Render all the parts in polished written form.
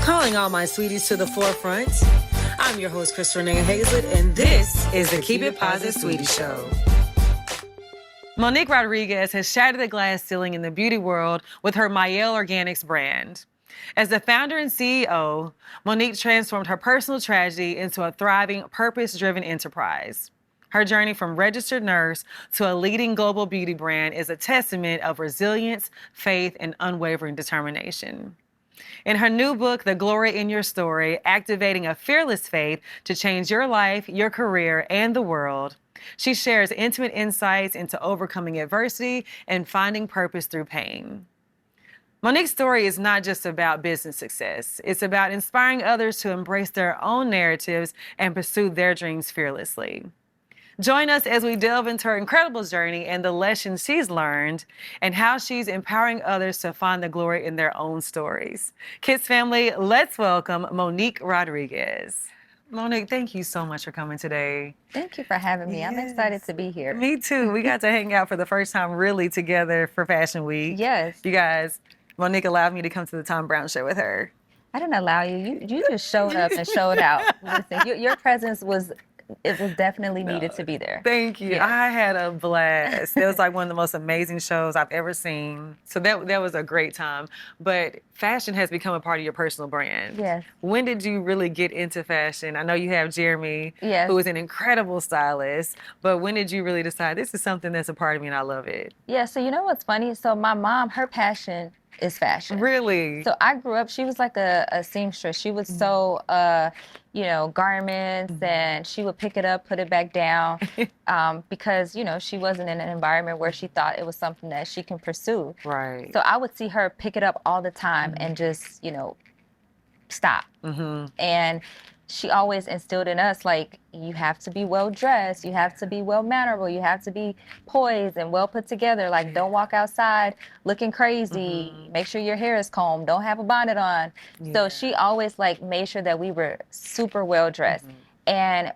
Calling all my sweeties to the forefront. I'm your host, Chris Renee Hazlett, and this is the Keep It Positive Sweetie Show. Monique Rodriguez has shattered the glass ceiling in the beauty world with her Mielle Organics brand. As the founder and CEO, Monique transformed her personal tragedy into a thriving, purpose-driven enterprise. Her journey from registered nurse to a leading global beauty brand is a testament of resilience, faith, and unwavering determination. In her new book, The Glory in Your Story, Activating a Fearless Faith to Change Your Life, Your Career, and the World, she shares intimate insights into overcoming adversity and finding purpose through pain. Monique's story is not just about business success. It's about inspiring others to embrace their own narratives and pursue their dreams fearlessly. Join us as we delve into her incredible journey and the lessons she's learned and how she's empowering others to find the glory in their own stories. Kids family, let's welcome Monique Rodriguez. Monique, thank you so much for coming today. Thank you for having me. Yes. I'm excited to be here. Me too. We got to hang out for the first time really together for Fashion Week. Yes. You guys, Monique allowed me to come to the Tom Brown show with her. I didn't allow you. You just showed up and showed out. Listen, your presence was definitely needed to be there. Thank you. Yeah. I had a blast. It was like one of the most amazing shows I've ever seen. So that was a great time. But fashion has become a part of your personal brand. Yes. When did you really get into fashion? I know you have Jeremy, Yes. who is an incredible stylist, but when did you really decide this is something that's a part of me and I love it? Yeah, so you know what's funny? So my mom, her passion is fashion. Really? So I grew up, she was like a seamstress. She would sew, garments, and she would pick it up, put it back down, because, she wasn't in an environment where she thought it was something that she can pursue. Right. So I would see her pick it up all the time and just, stop. And she always instilled in us, like, you have to be well dressed, you have to be well mannerable, you have to be poised and well put together. Like, don't walk outside looking crazy. Make sure your hair is combed. Don't have a bonnet on. Yeah. So she always made sure that we were super well dressed. And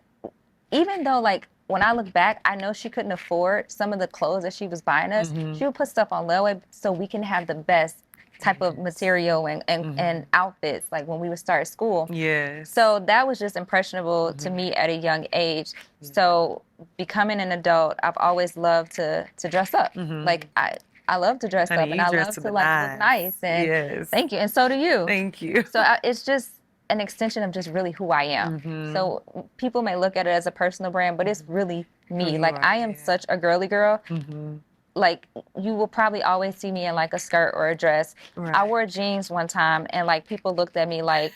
even though when I look back, I know she couldn't afford some of the clothes that she was buying us. She would put stuff on layaway so we can have the best type of material and outfits when we would start school. Yes. So that was just impressionable to me at a young age. So becoming an adult, I've always loved to dress up. I love to dress up, and I love to look nice. And yes. Thank you. And so do you. Thank you. So it's just an extension of just really who I am. So people may look at it as a personal brand, but it's really me. I am such a girly girl. You will probably always see me in a skirt or a dress. Right. I wore jeans one time, and people looked at me like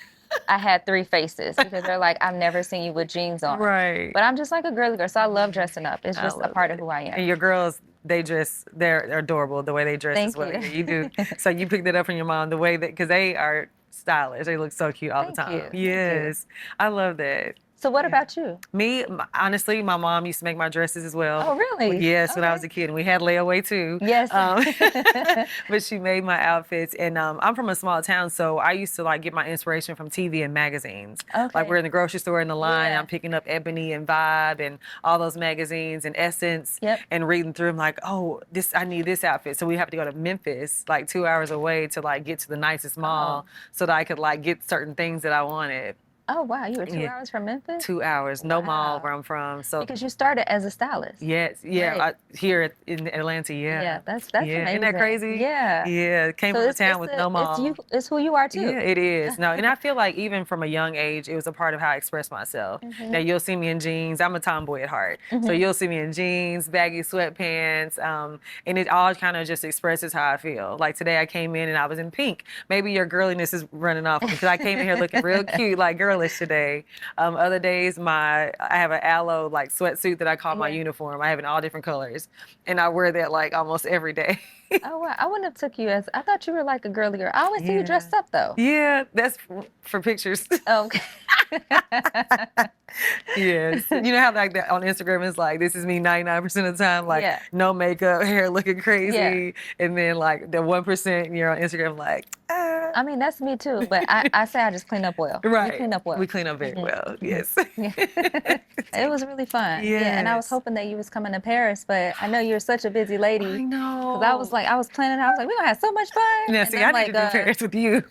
I had three faces, because they're like, I've never seen you with jeans on. Right. But I'm just like a girly girl, so I love dressing up. It's just a part of who I am. And your girls, they're adorable the way they dress as well. Thank Yeah, you do. So you picked it up from your mom because they are stylish. They look so cute all the time. Thank you. Yes. I love that. So what about you? Me, honestly, my mom used to make my dresses as well. Oh, really? Yes, when I was a kid. And we had layaway too. Yes. But she made my outfits. And I'm from a small town, so I used to get my inspiration from TV and magazines. Okay. We're in the grocery store in the line, Yeah. I'm picking up Ebony and Vibe and all those magazines and Essence. Yep. And reading through them I need this outfit. So we have to go to Memphis, 2 hours away to get to the nicest mall so that I could get certain things that I wanted. Oh, wow. You were 2 hours from Memphis? 2 hours, no Wow. mall where I'm from. So Because you started as a stylist. yes, yeah, Right. here in Atlanta, yeah. Yeah, that's yeah. amazing. Isn't that crazy? Yeah. Yeah, came from a town with no mall. It's who you are, too. Yeah, it is. No, and I feel like even from a young age, it was a part of how I express myself. Now, you'll see me in jeans. I'm a tomboy at heart. So you'll see me in jeans, baggy sweatpants, and it all kind of just expresses how I feel. Like today I came in and I was in pink. Maybe your girliness is running off because I came in here looking real cute, girlish today. Other days, I have an aloe sweatsuit that I call my uniform. I have in all different colors, and I wear that almost every day. Oh, wow. I wouldn't have took you as, I thought you were a girly girl. I always see you dressed up, though. Yeah, that's for pictures. Okay. Yes. You know how like that on Instagram is like, this is me 99% of the time, like Yeah. no makeup, hair looking crazy. Yeah. And then like the 1% you're on Instagram like, ah. I mean, that's me too, but I say I just clean up well. We Right. clean up well. We clean up very well. Yes. Yeah. It was really fun. Yeah, and I was Yes. hoping that you was coming to Paris, but I know you're such a busy lady. I know. Cause I was planning. I was like, we're gonna have so much fun. Yeah, And see, I'm I like, need to do Paris with you.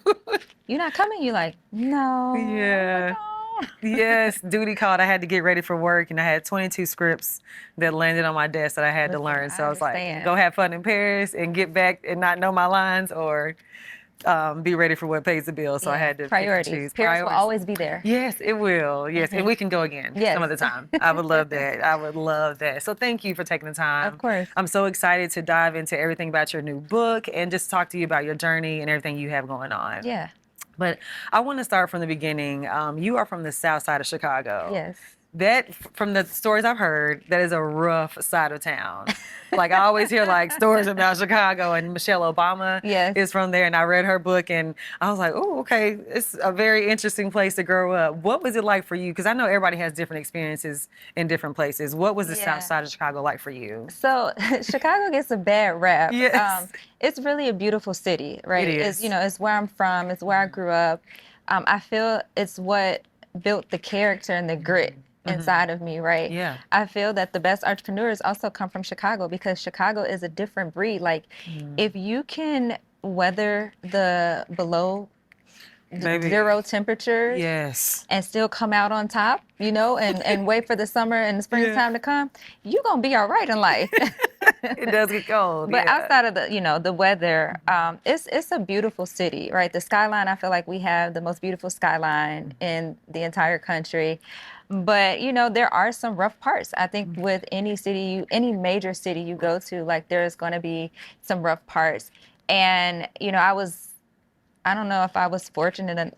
you're not coming? You like, no. Yeah. Oh, no. Yes, duty called. I had to get ready for work, and I had 22 scripts that landed on my desk that I had to Listen, learn. So I was like, understand. go have fun in Paris and get back and not know my lines, or be ready for what pays the bill. So I Yeah, had to pick and priorities. choose. Paris will always be there. Yes, it will. Yes, and we can go again Yes. some of the time. I would love that. I would love that. So thank you for taking the time. Of course. I'm so excited to dive into everything about your new book and just talk to you about your journey and everything you have going on. Yeah. But I want to start from the beginning. You are from the south side of Chicago. Yes. That, from the stories I've heard, that is a rough side of town. Like, I always hear like stories about Chicago, and Michelle Obama Yes. is from there, and I read her book, and I was like, oh, okay, it's a very interesting place to grow up. What was it like for you? Because I know everybody has different experiences in different places. What was the Yeah. south side of Chicago like for you? So Chicago gets a bad rap. Yes. It's really a beautiful city, right? It is. It's, you know, it's where I'm from. It's where I grew up. I feel it's what built the character and the grit inside of me, right? Yeah. I feel that the best entrepreneurs also come from Chicago, because Chicago is a different breed. Like, if you can weather the below Baby. 0 temperatures Yes. and still come out on top, you know, and wait for the summer and the springtime to come, you're gonna be all right in life. It does get cold. But yeah. outside of the, you know, the weather, it's a beautiful city, right? The skyline, I feel like we have the most beautiful skyline in the entire country. But, you know, there are some rough parts. I think with any city, any major city you go to, like, there's going to be some rough parts. And, you know, I don't know if I was fortunate, and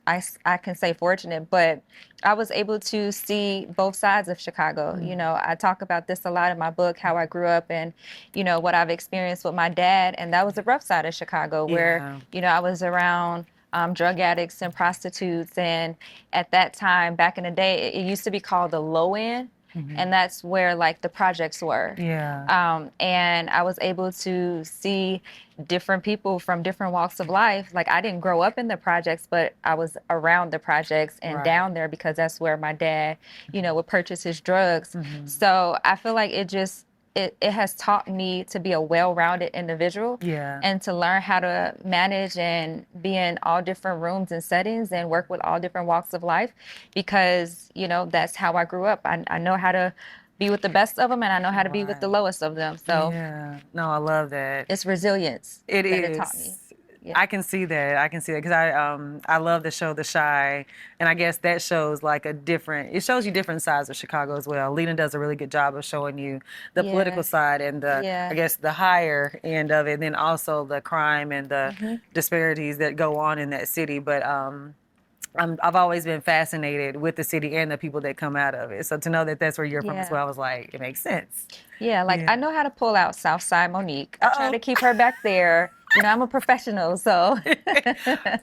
I can say fortunate, but I was able to see both sides of Chicago. You know, I talk about this a lot in my book, how I grew up and, you know, what I've experienced with my dad. And that was the rough side of Chicago, where, you know, I was around drug addicts and prostitutes. And at that time, back in the day, it used to be called the low end. And that's where like the projects were. Yeah. And I was able to see different people from different walks of life. Like, I didn't grow up in the projects, but I was around the projects and down there, because that's where my dad, you know, would purchase his drugs. So I feel like it has taught me to be a well-rounded individual, and to learn how to manage and be in all different rooms and settings and work with all different walks of life, because, you know, that's how I grew up. I know how to be with the best of them, and I know how to be with the lowest of them. So yeah. No, I love that. it's resilience It that is. it taught me. Yeah. I can see that. I can see that, because I love the show The Chi, and I guess that shows like it shows you different sides of Chicago as well. Lena does a really good job of showing you the political side and I guess the higher end of it, and then also the crime and the disparities that go on in that city. But I've always been fascinated with the city and the people that come out of it. So to know that that's where you're from as well, I was like, it makes sense. Yeah, like I know how to pull out Southside Monique. I try to keep her back there. You know, I'm a professional, so.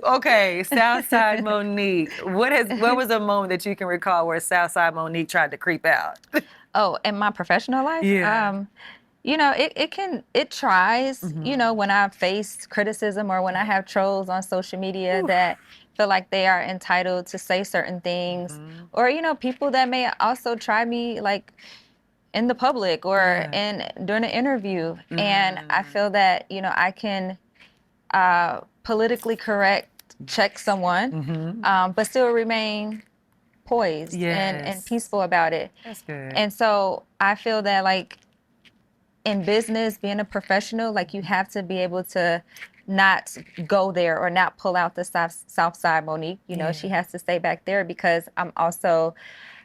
Okay, Southside Monique. What was a moment that you can recall where Southside Monique tried to creep out? Oh, in my professional life? Yeah. You know, it tries, you know, when I face criticism or when I have trolls on social media that feel like they are entitled to say certain things, or, you know, people that may also try me like in the public or during an interview. And I feel that, you know, I can politically correct, check someone, but still remain poised and peaceful about it. That's good. And so I feel that, like, in business, being a professional, like, you have to be able to not go there or not pull out the South Side Monique. You know, she has to stay back there, because I'm also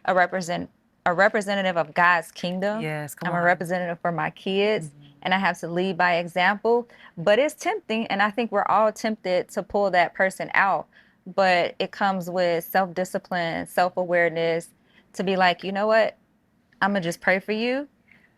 a representative of God's kingdom. Yes, I'm a representative for my kids, and I have to lead by example. But it's tempting, and I think we're all tempted to pull that person out. But it comes with self-discipline, self-awareness, to be like, you know what? I'm going to just pray for you.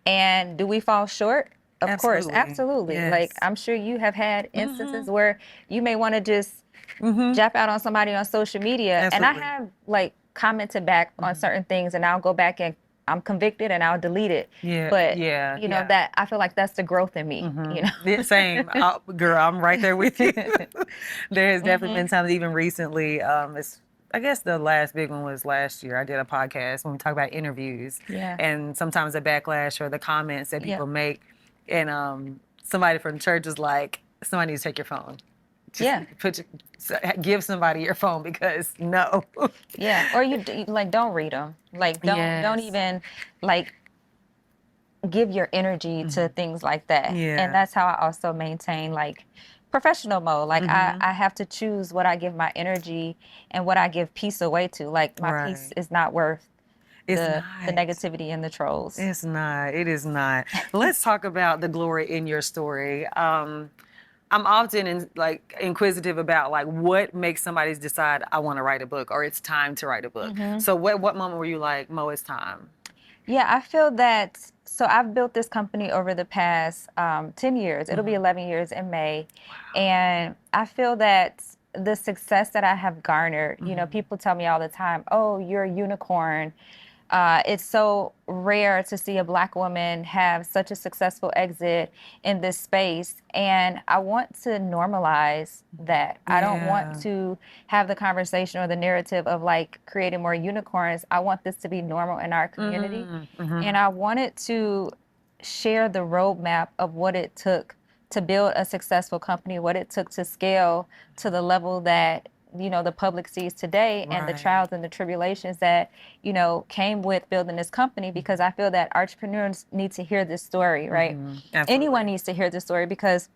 And do we fall short? Of course, absolutely. Yes. Like, I'm sure you have had instances where you may want to just jap out on somebody on social media. And I have, like, commented back on certain things, and I'll go back and I'm convicted and I'll delete it. Yeah, But yeah, you know, yeah. that I feel like that's the growth in me, you know. Yeah, same. Girl, I'm right there with you. There has definitely been times, even recently, I guess the last big one was last year. I did a podcast when we talk about interviews. Yeah. And sometimes the backlash or the comments that people make. And somebody from church is like, somebody needs to take your phone. Just give somebody your phone, because no. Yeah. Or you like, don't read them. Like, don't even like give your energy to things like that. Yeah. And that's how I also maintain like professional mode. Like I have to choose what I give my energy and what I give peace away to. Like my peace is not worth the negativity and the trolls. It's not. It is not. Let's talk about the glory in your story. I'm often inquisitive about like what makes somebody decide I want to write a book, or it's time to write a book. So what moment were you like, Mo, it's time? Yeah, I feel that. So I've built this company over the past 10 years. It'll be 11 years in May. Wow. And I feel that the success that I have garnered, you know, people tell me all the time, oh, you're a unicorn. It's so rare to see a Black woman have such a successful exit in this space. And I want to normalize that. I don't want to have the conversation or the narrative of like creating more unicorns. I want this to be normal in our community. And I wanted to share the roadmap of what it took to build a successful company, what it took to scale to the level that you know the public sees today, and the trials and the tribulations that you know came with building this company, because I feel that entrepreneurs need to hear this story, right? Anyone needs to hear this story, because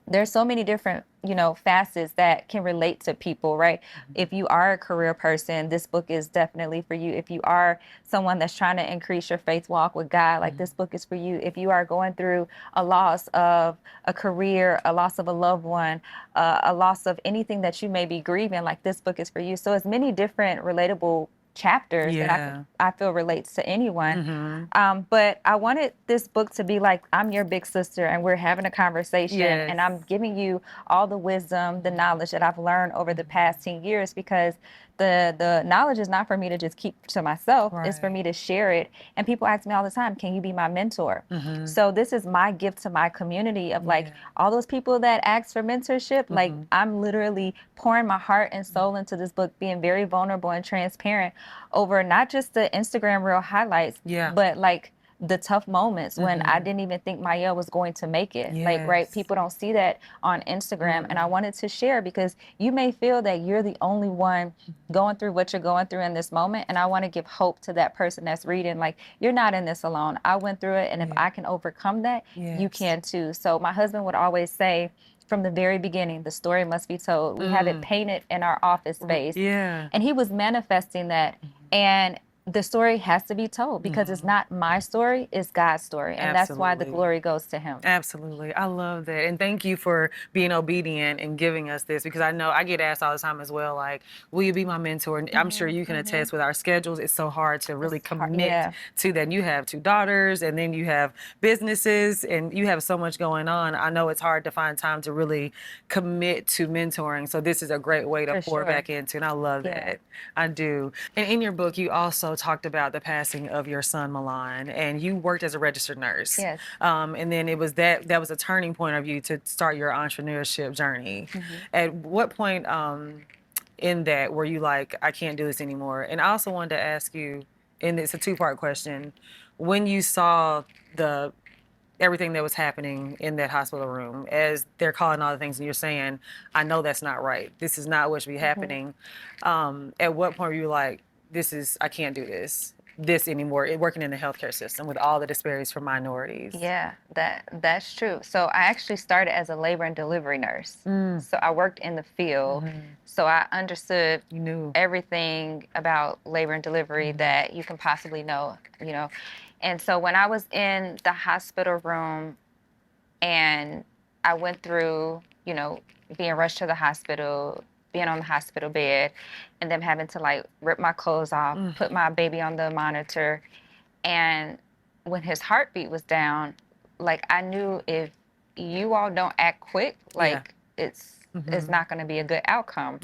there's so many different, you know, facets that can relate to people, right? If you are a career person, this book is definitely for you. If you are someone that's trying to increase your faith walk with God, like this book is for you. If you are going through a loss of a career, a loss of a loved one, a loss of anything that you may be grieving, like this book is for you. So it's many different relatable chapters that I feel relates to anyone. But I wanted this book to be like, I'm your big sister and we're having a conversation and I'm giving you all the wisdom, the knowledge that I've learned over the past 10 years, because the knowledge is not for me to just keep to myself. It's for me to share it. And people ask me all the time, can you be my mentor? So this is my gift to my community of like all those people that ask for mentorship. Like I'm literally pouring my heart and soul into this book, being very vulnerable and transparent over not just the Instagram reel highlights, but like the tough moments when I didn't even think Mielle was going to make it. Like, right, people don't see that on Instagram. And I wanted to share, because you may feel that you're the only one going through what you're going through in this moment. And I want to give hope to that person that's reading, like, you're not in this alone. I went through it. And if I can overcome that, you can too. So my husband would always say, from the very beginning, the story must be told. We have it painted in our office space. And he was manifesting that. And the story has to be told, because it's not my story, it's God's story. And that's why the glory goes to him. Absolutely. I love that. And thank you for being obedient and giving us this, because I know I get asked all the time as well, like, will you be my mentor? And I'm sure you can attest with our schedules, it's so hard to really commit to that. You have 2 daughters, and then you have businesses, and you have so much going on. I know it's hard to find time to really commit to mentoring. So this is a great way to pour back into, and I love that. I do. And in your book, you also talked about the passing of your son, Milan, and you worked as a registered nurse. And then it was that was a turning point of you to start your entrepreneurship journey. At what point in that were you like, I can't do this anymore? And I also wanted to ask you, and it's a 2-part question, when you saw everything that was happening in that hospital room, as they're calling all the things and you're saying, I know that's not right, this is not what should be happening, at what point were you like, I can't do this anymore, working in the healthcare system with all the disparities for minorities? Yeah, that's true. So I actually started as a labor and delivery nurse. So I worked in the field. So I understood everything about labor and delivery that you can possibly know, you know. And so when I was in the hospital room and I went through, you know, being rushed to the hospital, being on the hospital bed, and them having to like rip my clothes off, put my baby on the monitor. And when his heartbeat was down, like I knew if you all don't act quick, like it's not going to be a good outcome.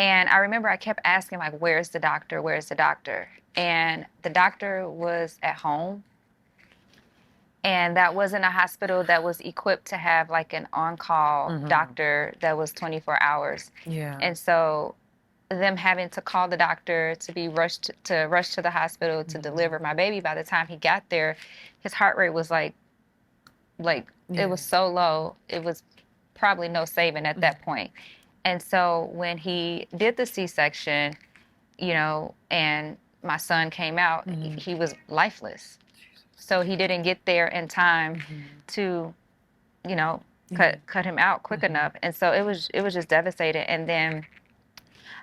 And I remember I kept asking, like, where's the doctor? Where's the doctor? And the doctor was at home. And that wasn't a hospital that was equipped to have like an on-call doctor that was 24 hours. Yeah. And so them having to call the doctor to be rush to the hospital to deliver my baby, by the time he got there, his heart rate was like it was so low, it was probably no saving at that point. And so when he did the C-section, you know, and my son came out, he was lifeless. So he didn't get there in time to, you know, cut him out quick enough. And so it was just devastating. And then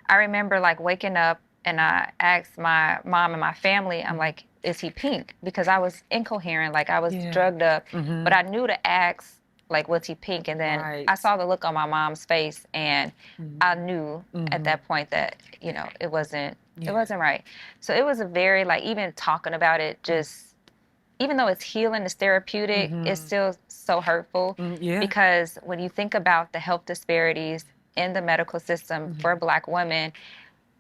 I remember like waking up and I asked my mom and my family, I'm like, is he pink? Because I was incoherent, like I was drugged up, but I knew to ask, like, was he pink? And then I saw the look on my mom's face, and I knew at that point that, you know, it wasn't right. So it was a very, like, even talking about it, just, even though it's healing, it's therapeutic, it's still so hurtful. Because when you think about the health disparities in the medical system for Black women,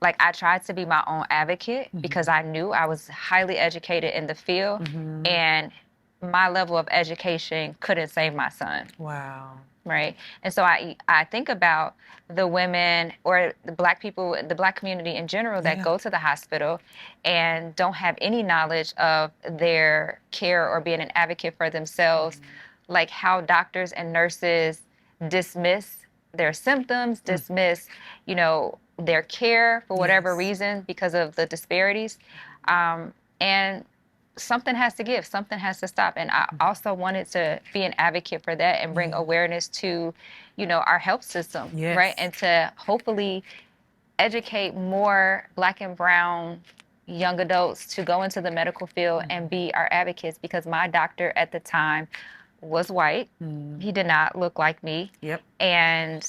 like, I tried to be my own advocate because I knew I was highly educated in the field, and my level of education couldn't save my son. Wow. Right. And so I think about the women or the Black people, the Black community in general that go to the hospital and don't have any knowledge of their care or being an advocate for themselves, like how doctors and nurses dismiss their symptoms, dismiss, you know, their care for whatever reason because of the disparities. And something has to give, something has to stop. And I also wanted to be an advocate for that and bring awareness to, you know, our health system, right? And to hopefully educate more Black and brown young adults to go into the medical field and be our advocates, because my doctor at the time was white. He did not look like me. And,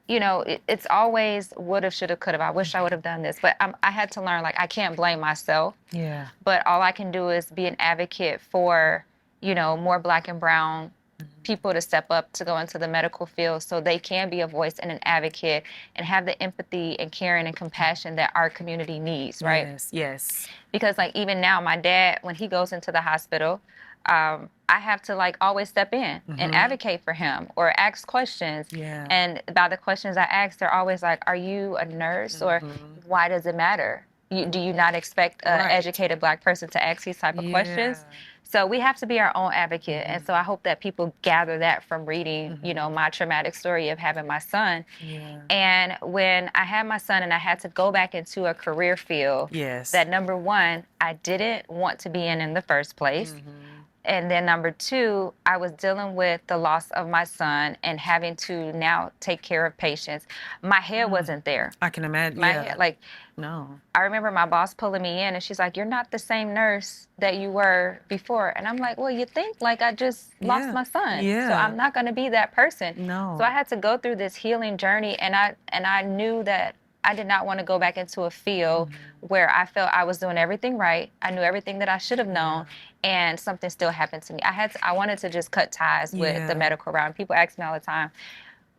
you know, it's always woulda, shoulda, coulda. I wish I would have done this. But I had to learn, like, I can't blame myself. But all I can do is be an advocate for, you know, more Black and brown people to step up to go into the medical field so they can be a voice and an advocate and have the empathy and caring and compassion that our community needs, right? Yes. Because, like, even now, my dad, when he goes into the hospital, I have to, like, always step in and advocate for him or ask questions. And by the questions I ask, they're always like, are you a nurse? Or why does it matter? Do you not expect an educated Black person to ask these type of questions? So we have to be our own advocate. And so I hope that people gather that from reading, you know, my traumatic story of having my son. And when I had my son and I had to go back into a career field that, number one, I didn't want to be in the first place. And then number two, I was dealing with the loss of my son and having to now take care of patients. My head wasn't there. I can imagine. My head, like, no. I remember my boss pulling me in and she's like, you're not the same nurse that you were before. And I'm like, well, you think, like, I just lost my son. So I'm not going to be that person. No. So I had to go through this healing journey, and I knew that I did not want to go back into a field where I felt I was doing everything right. I knew everything that I should have known, and something still happened to me. I wanted to just cut ties with the medical realm. People ask me all the time,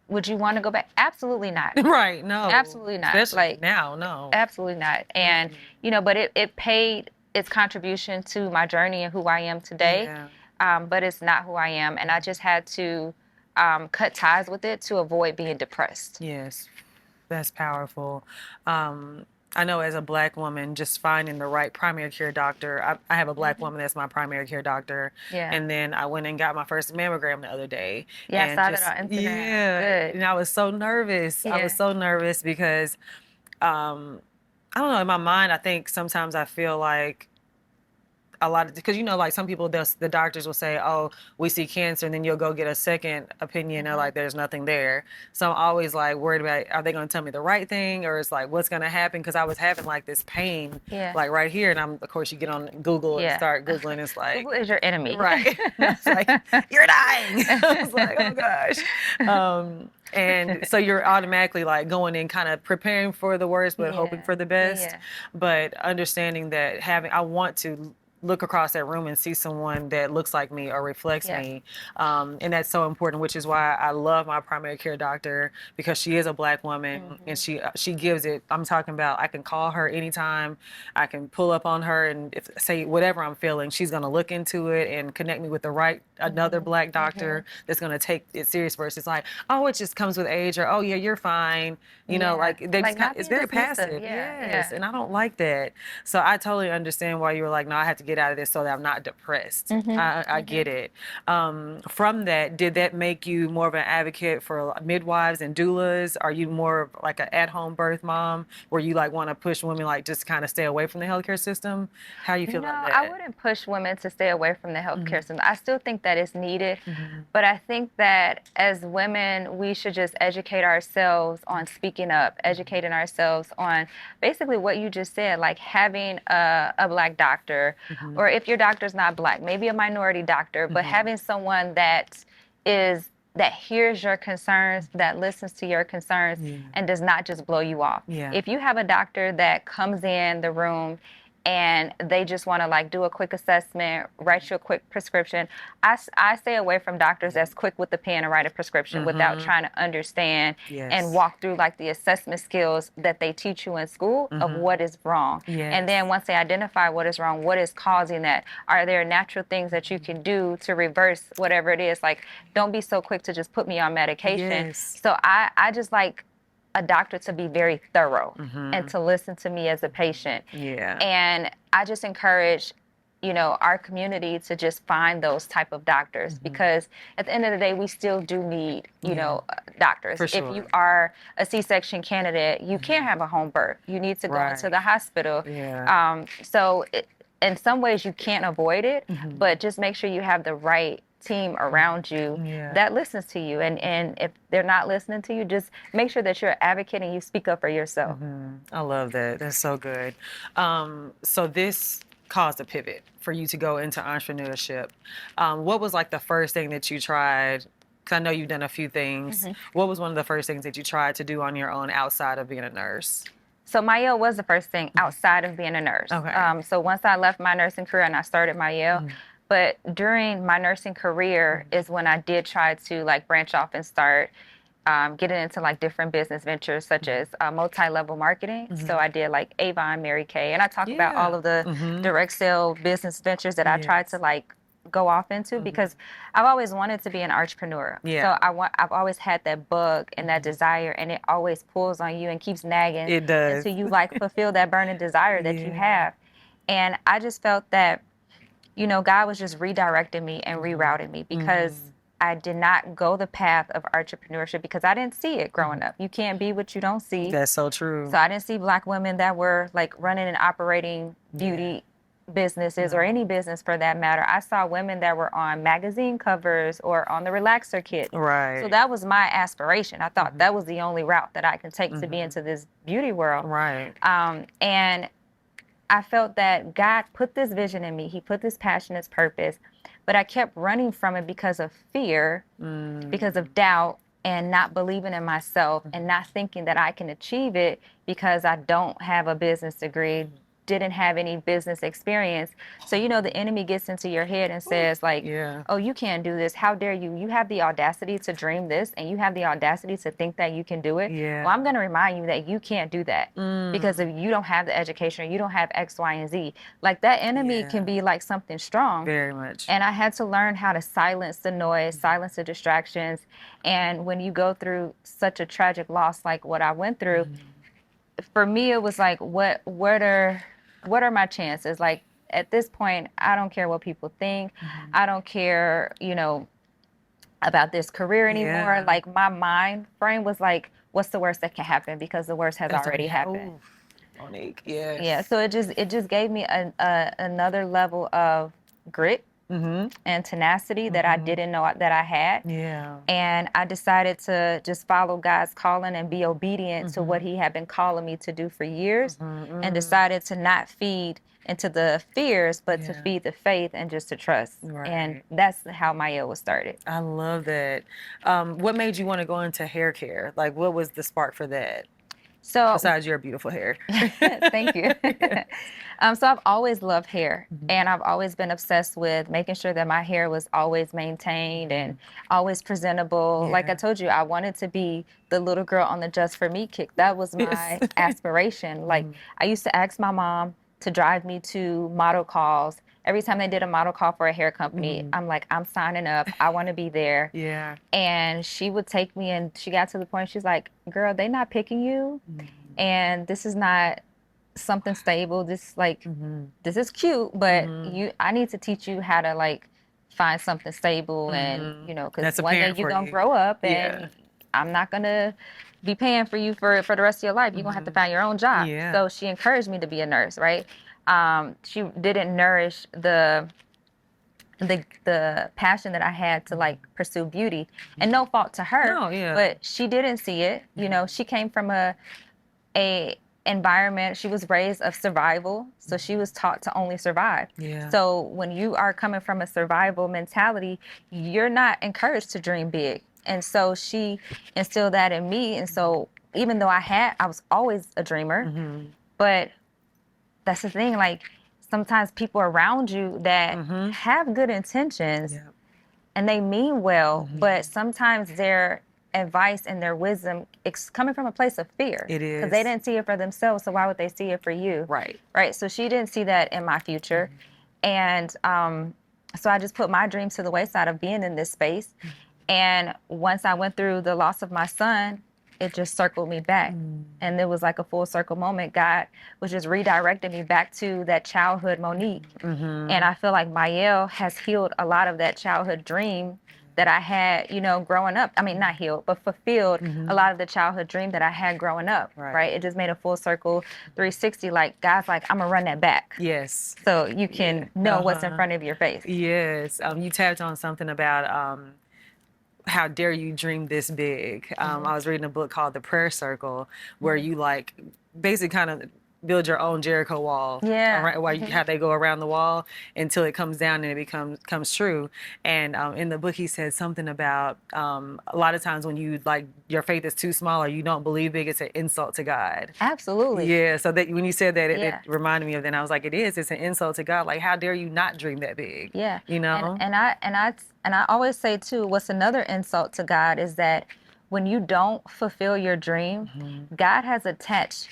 would you want to go back? Absolutely not. Right, no. Absolutely not. Especially like, now, no. Absolutely not. And, you know, but it paid its contribution to my journey and who I am today. But it's not who I am. And I just had to cut ties with it to avoid being depressed. Yes, that's powerful. I know as a Black woman, just finding the right primary care doctor. I have a Black woman that's my primary care doctor. And then I went and got my first mammogram the other day. I saw that on Instagram. Good. And I was so nervous. I was so nervous because, I don't know, in my mind, I think sometimes I feel like a lot of, because, you know, like some people, the doctors will say, oh, we see cancer, and then you'll go get a second opinion and like there's nothing there. So I'm always like worried about, are they going to tell me the right thing, or it's like what's going to happen? Because I was having like this pain like right here, and of course you get on Google and start Googling, it's like Google is your enemy. Right. It's like, you're dying. I was like, oh gosh. And so you're automatically like going in kind of preparing for the worst but hoping for the best. But understanding that I want to look across that room and see someone that looks like me or reflects Yeah. me. And that's so important, which is why I love my primary care doctor, because she is a Black woman and she gives it. I'm talking about, I can call her anytime. I can pull up on her and say whatever I'm feeling, she's going to look into it and connect me with the right, another Black doctor that's going to take it serious versus like, oh, it just comes with age, or, oh yeah, you're fine. You know, like they just not it's being very dismissive. passive. Yeah, Yes. yeah. And I don't like that. So I totally understand why you were like, no, I have to get out of this so that I'm not depressed. I get it. From that, did that make you more of an advocate for midwives and doulas? Are you more of like an at-home birth mom where you like want to push women like just kind of stay away from the healthcare system? How you feel No, about I that? wouldn't push women to stay away from the healthcare system. I still think that it's needed, but I think that as women, we should just educate ourselves on speaking up, educating ourselves on basically what you just said, like having a Black doctor, or if your doctor's not Black, maybe a minority doctor, but having someone that hears your concerns, that listens to your concerns, and does not just blow you off. If you have a doctor that comes in the room and they just want to like do a quick assessment, write you a quick prescription, I stay away from doctors that's quick with the pen and write a prescription without trying to understand and walk through like the assessment skills that they teach you in school of what is wrong. And then once they identify what is wrong, what is causing that, are there natural things that you can do to reverse whatever it is? Like, don't be so quick to just put me on medication. So I just like a doctor to be very thorough and to listen to me as a patient. And I just encourage, you know, our community to just find those type of doctors, because at the end of the day, we still do need, you know, doctors. For sure. If you are a C-section candidate, you can't have a home birth. You need to go into the hospital. So in some ways you can't avoid it, but just make sure you have the right team around you that listens to you. And if they're not listening to you, just make sure that you're advocating, you speak up for yourself. I love that. That's so good. So this caused a pivot for you to go into entrepreneurship. What was like the first thing that you tried? Because I know you've done a few things. What was one of the first things that you tried to do on your own outside of being a nurse? So Mielle was the first thing outside of being a nurse. So once I left my nursing career and I started Mielle, but during my nursing career is when I did try to like branch off and start getting into like different business ventures, such as multi-level marketing. So I did like Avon, Mary Kay, and I talk about all of the direct sale business ventures that I tried to like go off into, because I've always wanted to be an entrepreneur. So I've always had that bug and that desire, and it always pulls on you and keeps nagging. It does. Until you like fulfill that burning desire that you have. And I just felt that, you know, God was just redirecting me and rerouting me, because I did not go the path of entrepreneurship because I didn't see it growing up. You can't be what you don't see. That's so true. So I didn't see Black women that were like running and operating beauty businesses or any business for that matter. I saw women that were on magazine covers or on the relaxer kit. So that was my aspiration. I thought that was the only route that I could take to be into this beauty world. And I felt that God put this vision in me. He put this passion, this purpose, but I kept running from it because of fear, because of doubt, and not believing in myself, and not thinking that I can achieve it because I don't have a business degree, didn't have any business experience. So, you know, the enemy gets into your head and says like, oh, you can't do this. How dare you? You have the audacity to dream this, and you have the audacity to think that you can do it. Well, I'm going to remind you that you can't do that because if you don't have the education, or you don't have X, Y, and Z, like that enemy can be like something strong. Very much. And I had to learn how to silence the noise, silence the distractions. And when you go through such a tragic loss like what I went through, for me, it was like, what are my chances? Like, at this point, I don't care what people think. I don't care, you know, about this career anymore. Like, my mind frame was like, what's the worst that can happen? Because the worst has already happened. Monique, so it just gave me another level of grit and tenacity that I didn't know that I had. And I decided to just follow God's calling and be obedient to what he had been calling me to do for years, and decided to not feed into the fears, but to feed the faith and just to trust. And that's how Mielle was started. I love that. What made you want to go into hair care? Like, what was the spark for that? So Besides your beautiful hair. thank you. So I've always loved hair, and I've always been obsessed with making sure that my hair was always maintained and always presentable. Like I told you, I wanted to be the little girl on the Just For Me kick. That was my aspiration. Like I used to ask my mom to drive me to model calls. Every time they did a model call for a hair company, I'm like, I'm signing up. I want to be there. Yeah. And she would take me, and she got to the point, she's like, girl, they not picking you. And this is not something stable. This like this is cute, but I need to teach you how to like find something stable, and you know, because one day you're gonna grow up, and I'm not gonna be paying for you for the rest of your life. You're gonna have to find your own job. So she encouraged me to be a nurse, right? She didn't nourish the passion that I had to like pursue beauty, and no fault to her, but she didn't see it. You know, she came from a environment. She was raised of survival, so she was taught to only survive. So when you are coming from a survival mentality, you're not encouraged to dream big. And so she instilled that in me. And so even though I was always a dreamer, but that's the thing, like sometimes people around you that have good intentions and they mean well, but sometimes their advice and their wisdom, it's coming from a place of fear. It is. Because they didn't see it for themselves, so why would they see it for you? Right. Right. So she didn't see that in my future. And so I just put my dreams to the wayside of being in this space. And once I went through the loss of my son, it just circled me back. And it was like a full circle moment. God was just redirecting me back to that childhood Monique. And I feel like Mielle has healed a lot of that childhood dream that I had, you know, growing up. I mean, not healed, but fulfilled a lot of the childhood dream that I had growing up, right? It just made a full circle 360. Like, God's like, I'm gonna run that back. Yes. So you can know what's in front of your face. Yes. You tapped on something about how dare you dream this big. I was reading a book called The Prayer Circle, where you like basically kind of build your own Jericho wall. How they go around the wall until it comes down and it comes true. And in the book, he said something about a lot of times when you like your faith is too small or you don't believe big, it's an insult to God. Absolutely. Yeah. So that when you said that, it reminded me of that. I was like, it is. It's an insult to God. Like, how dare you not dream that big? Yeah. You know. And I always say too, what's another insult to God is that when you don't fulfill your dream, God has attached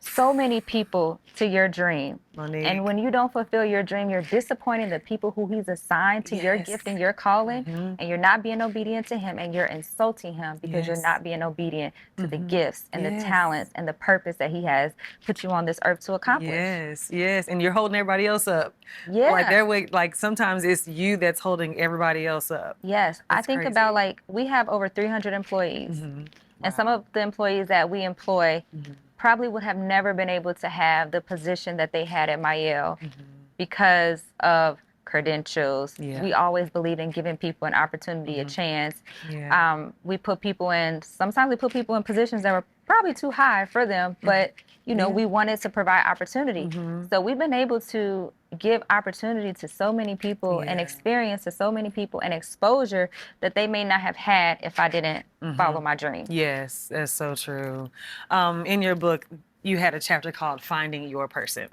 so many people to your dream. Monique. And when you don't fulfill your dream, you're disappointing the people who he's assigned to your gift and your calling, and you're not being obedient to him, and you're insulting him because you're not being obedient to the gifts and the talents and the purpose that he has put you on this earth to accomplish. Yes. And you're holding everybody else up. Like sometimes it's you that's holding everybody else up. Yes. I think crazy. About like we have over 300 employees. And some of the employees that we employ probably would have never been able to have the position that they had at Mielle because of credentials. We always believe in giving people an opportunity, a chance. We put people in, sometimes we put people in positions that were probably too high for them, but you know, we wanted to provide opportunity. So we've been able to give opportunity to so many people and experience to so many people and exposure that they may not have had if I didn't follow my dream. Yes, that's so true. In your book, you had a chapter called Finding Your Person.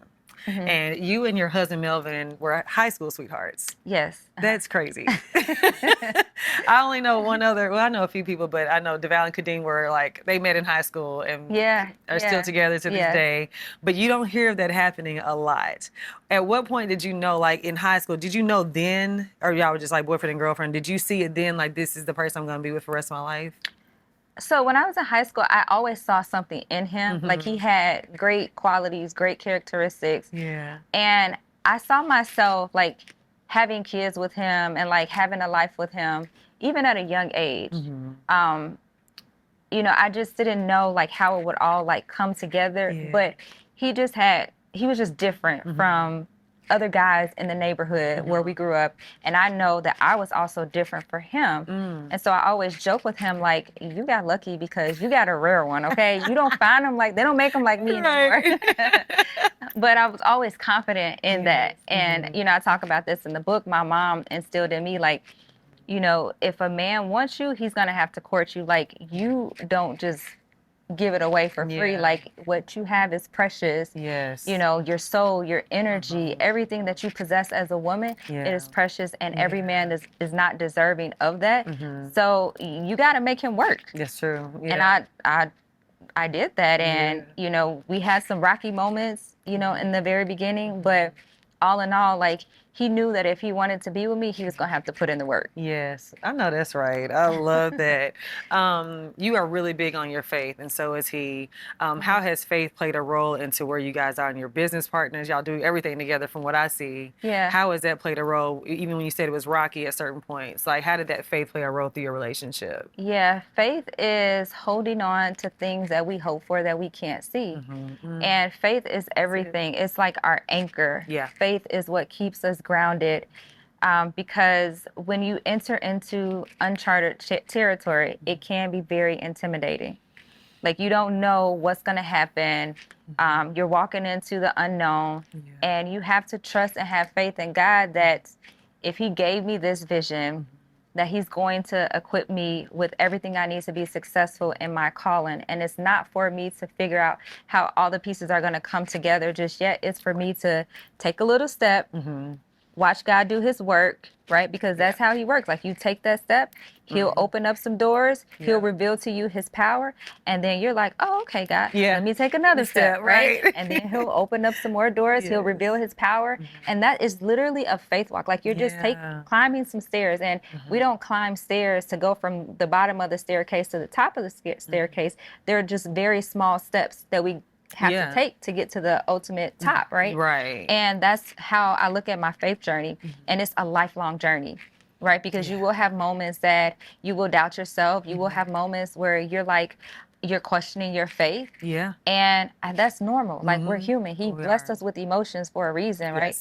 And you and your husband, Melvin, were high school sweethearts. Yes. That's crazy. I only know one other, well, I know a few people, but I know Deval and Kadeem were like, they met in high school and are still together to this day. But you don't hear of that happening a lot. At what point did you know, like in high school, did you know then, or y'all were just like boyfriend and girlfriend, did you see it then, like this is the person I'm going to be with for the rest of my life? So when I was in high school, I always saw something in him. Like he had great qualities, great characteristics. And I saw myself like having kids with him and like having a life with him, even at a young age. You know, I just didn't know like how it would all like come together. But he was just different from other guys in the neighborhood where we grew up, and I know that I was also different for him. And so I always joke with him like, you got lucky because you got a rare one, okay? You don't find them like, they don't make them like me anymore. But I was always confident in that. And, you know, I talk about this in the book. My mom instilled in me like, you know, if a man wants you, he's gonna have to court you. Like, you don't just give it away for free. Like, what you have is precious. Yes. You know, your soul, your energy, everything that you possess as a woman, it is precious, and every man is not deserving of that. So you got to make him work. That's true. And I did that, and you know, we had some rocky moments, you know, in the very beginning, but all in all, like, he knew that if he wanted to be with me, he was gonna have to put in the work. Yes, I know that's right. I love that. You are really big on your faith, and so is he. How has faith played a role into where you guys are and your business partners? Y'all do everything together from what I see. Yeah. How has that played a role, even when you said it was rocky at certain points? Like, how did that faith play a role through your relationship? Yeah, faith is holding on to things that we hope for that we can't see. And faith is everything. It's like our anchor. Yeah. Faith is what keeps us grounded. Because when you enter into uncharted territory, it can be very intimidating. Like, you don't know what's going to happen. You're walking into the unknown, and you have to trust and have faith in God that if he gave me this vision, that he's going to equip me with everything I need to be successful in my calling. And it's not for me to figure out how all the pieces are going to come together just yet. It's for me to take a little step, watch God do his work, right? Because that's how he works. Like, you take that step, he'll open up some doors, he'll reveal to you his power, and then you're like, oh, okay, God, let me take another step, right? And then he'll open up some more doors, he'll reveal his power, and that is literally a faith walk. Like, you're just climbing some stairs, and we don't climb stairs to go from the bottom of the staircase to the top of the staircase. They're just very small steps that we have to take to get to the ultimate top, right? Right. And that's how I look at my faith journey. And it's a lifelong journey, right? Because you will have moments that you will doubt yourself. You will have moments where you're like, you're questioning your faith. Yeah. And that's normal. Like, we're human. He blessed us with emotions for a reason, right?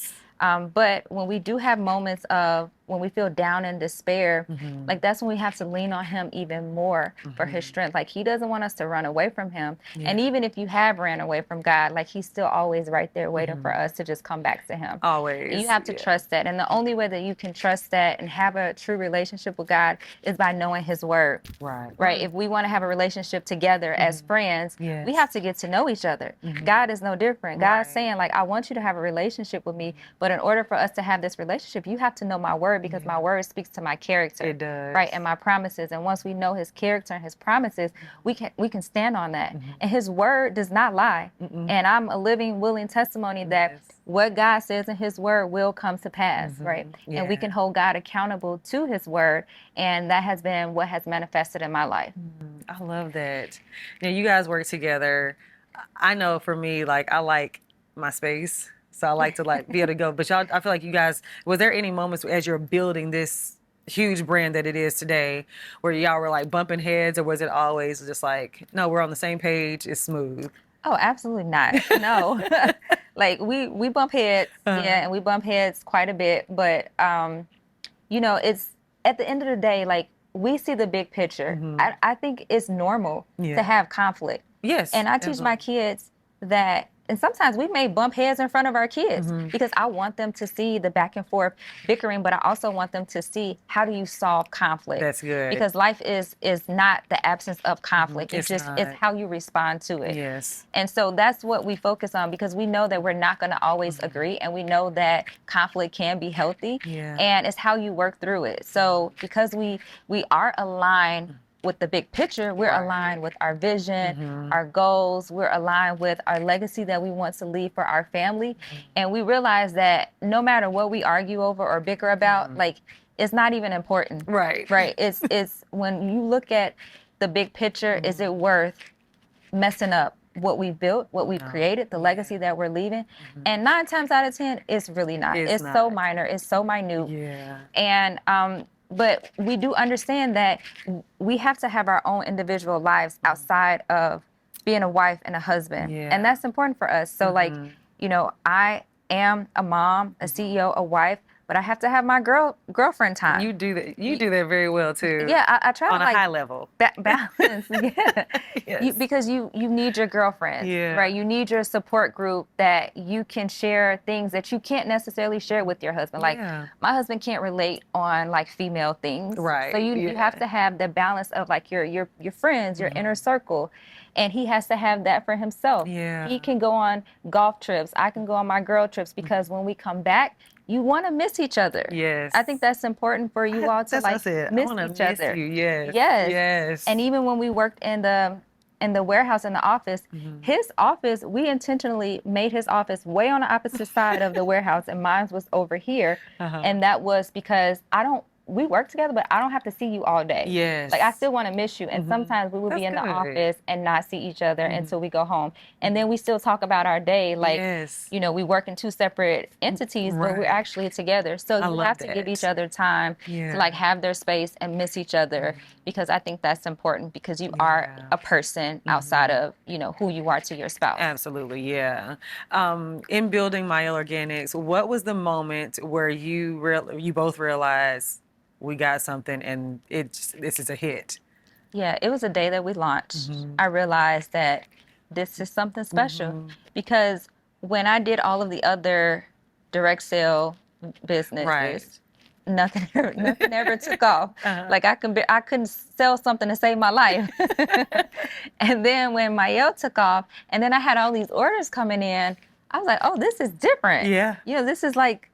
But when we do have moments of when we feel down and despair, like, that's when we have to lean on him even more for his strength. Like, he doesn't want us to run away from him. And even if you have ran away from God, like, he's still always right there waiting for us to just come back to him. Always. And you have to trust that. And the only way that you can trust that and have a true relationship with God is by knowing his word. Right. If we want to have a relationship together as friends, we have to get to know each other. God is no different. God's saying, like, I want you to have a relationship with me, but in order for us to have this relationship, you have to know my word, because my word speaks to my character. It does. Right, and my promises. And once we know his character and his promises, we can stand on that. And his word does not lie. And I'm a living, willing testimony that what God says in his word will come to pass, right? And we can hold God accountable to his word. And that has been what has manifested in my life. I love that. You know, you guys work together. I know for me, like, I like my space. So I like to, like, be able to go. But y'all, I feel like you guys, was there any moments as you're building this huge brand that it is today where y'all were, like, bumping heads, or was it always just like, no, we're on the same page, it's smooth? Oh, absolutely not. No. Like, we bump heads, and we bump heads quite a bit. But, you know, it's at the end of the day, like, we see the big picture. I think it's normal to have conflict. Yes. And I teach my kids that. And sometimes we may bump heads in front of our kids because I want them to see the back and forth bickering, but I also want them to see, how do you solve conflict? That's good. Because life is not the absence of conflict. It's it's not. how you respond to it. Yes. And so that's what we focus on, because we know that we're not going to always agree, and we know that conflict can be healthy. And it's how you work through it. So because we are aligned with the big picture, we're aligned with our vision, our goals, we're aligned with our legacy that we want to leave for our family. And we realize that no matter what we argue over or bicker about, like, it's not even important. Right. It's when you look at the big picture, is it worth messing up what we've built, what we've created, the legacy that we're leaving? And 9 times out of 10, it's really not. It's not. So minor, it's so minute. And but we do understand that we have to have our own individual lives outside of being a wife and a husband. And that's important for us. So, like, you know, I am a mom, a CEO, a wife, but I have to have my girlfriend time. You do that. You do that very well too. Yeah, I try on to, a like, high level balance. Because you need your girlfriend, right? You need your support group that you can share things that you can't necessarily share with your husband. Like, my husband can't relate on, like, female things, right? So you have to have the balance of, like, your friends, your inner circle. And he has to have that for himself. Yeah. He can go on golf trips. I can go on my girl trips, because when we come back, you want to miss each other. Yes. I think that's important for you all to That's what I like said. miss I want each to miss other. you. Yes. Yes. Yes. And even when we worked in the warehouse, in the office, his office, we intentionally made his office way on the opposite side of the warehouse, and mine was over here. And that was because we work together, but I don't have to see you all day. Yes. Like, I still want to miss you. And sometimes we would be in the office and not see each other until we go home. And then we still talk about our day. Like, you know, we work in two separate entities, but we're actually together. So you have to give each other time to like have their space and miss each other, because I think that's important, because you are a person outside of, you know, who you are to your spouse. Absolutely, yeah. In building Mielle Organics, what was the moment where you both realized we got something and this is a hit? Yeah, it was a day that we launched. I realized that this is something special, because when I did all of the other direct sale businesses, nothing ever took off. Like, I couldn't sell something to save my life. And then when Mielle took off, and then I had all these orders coming in, I was like, oh, this is different. Yeah. You know, this is like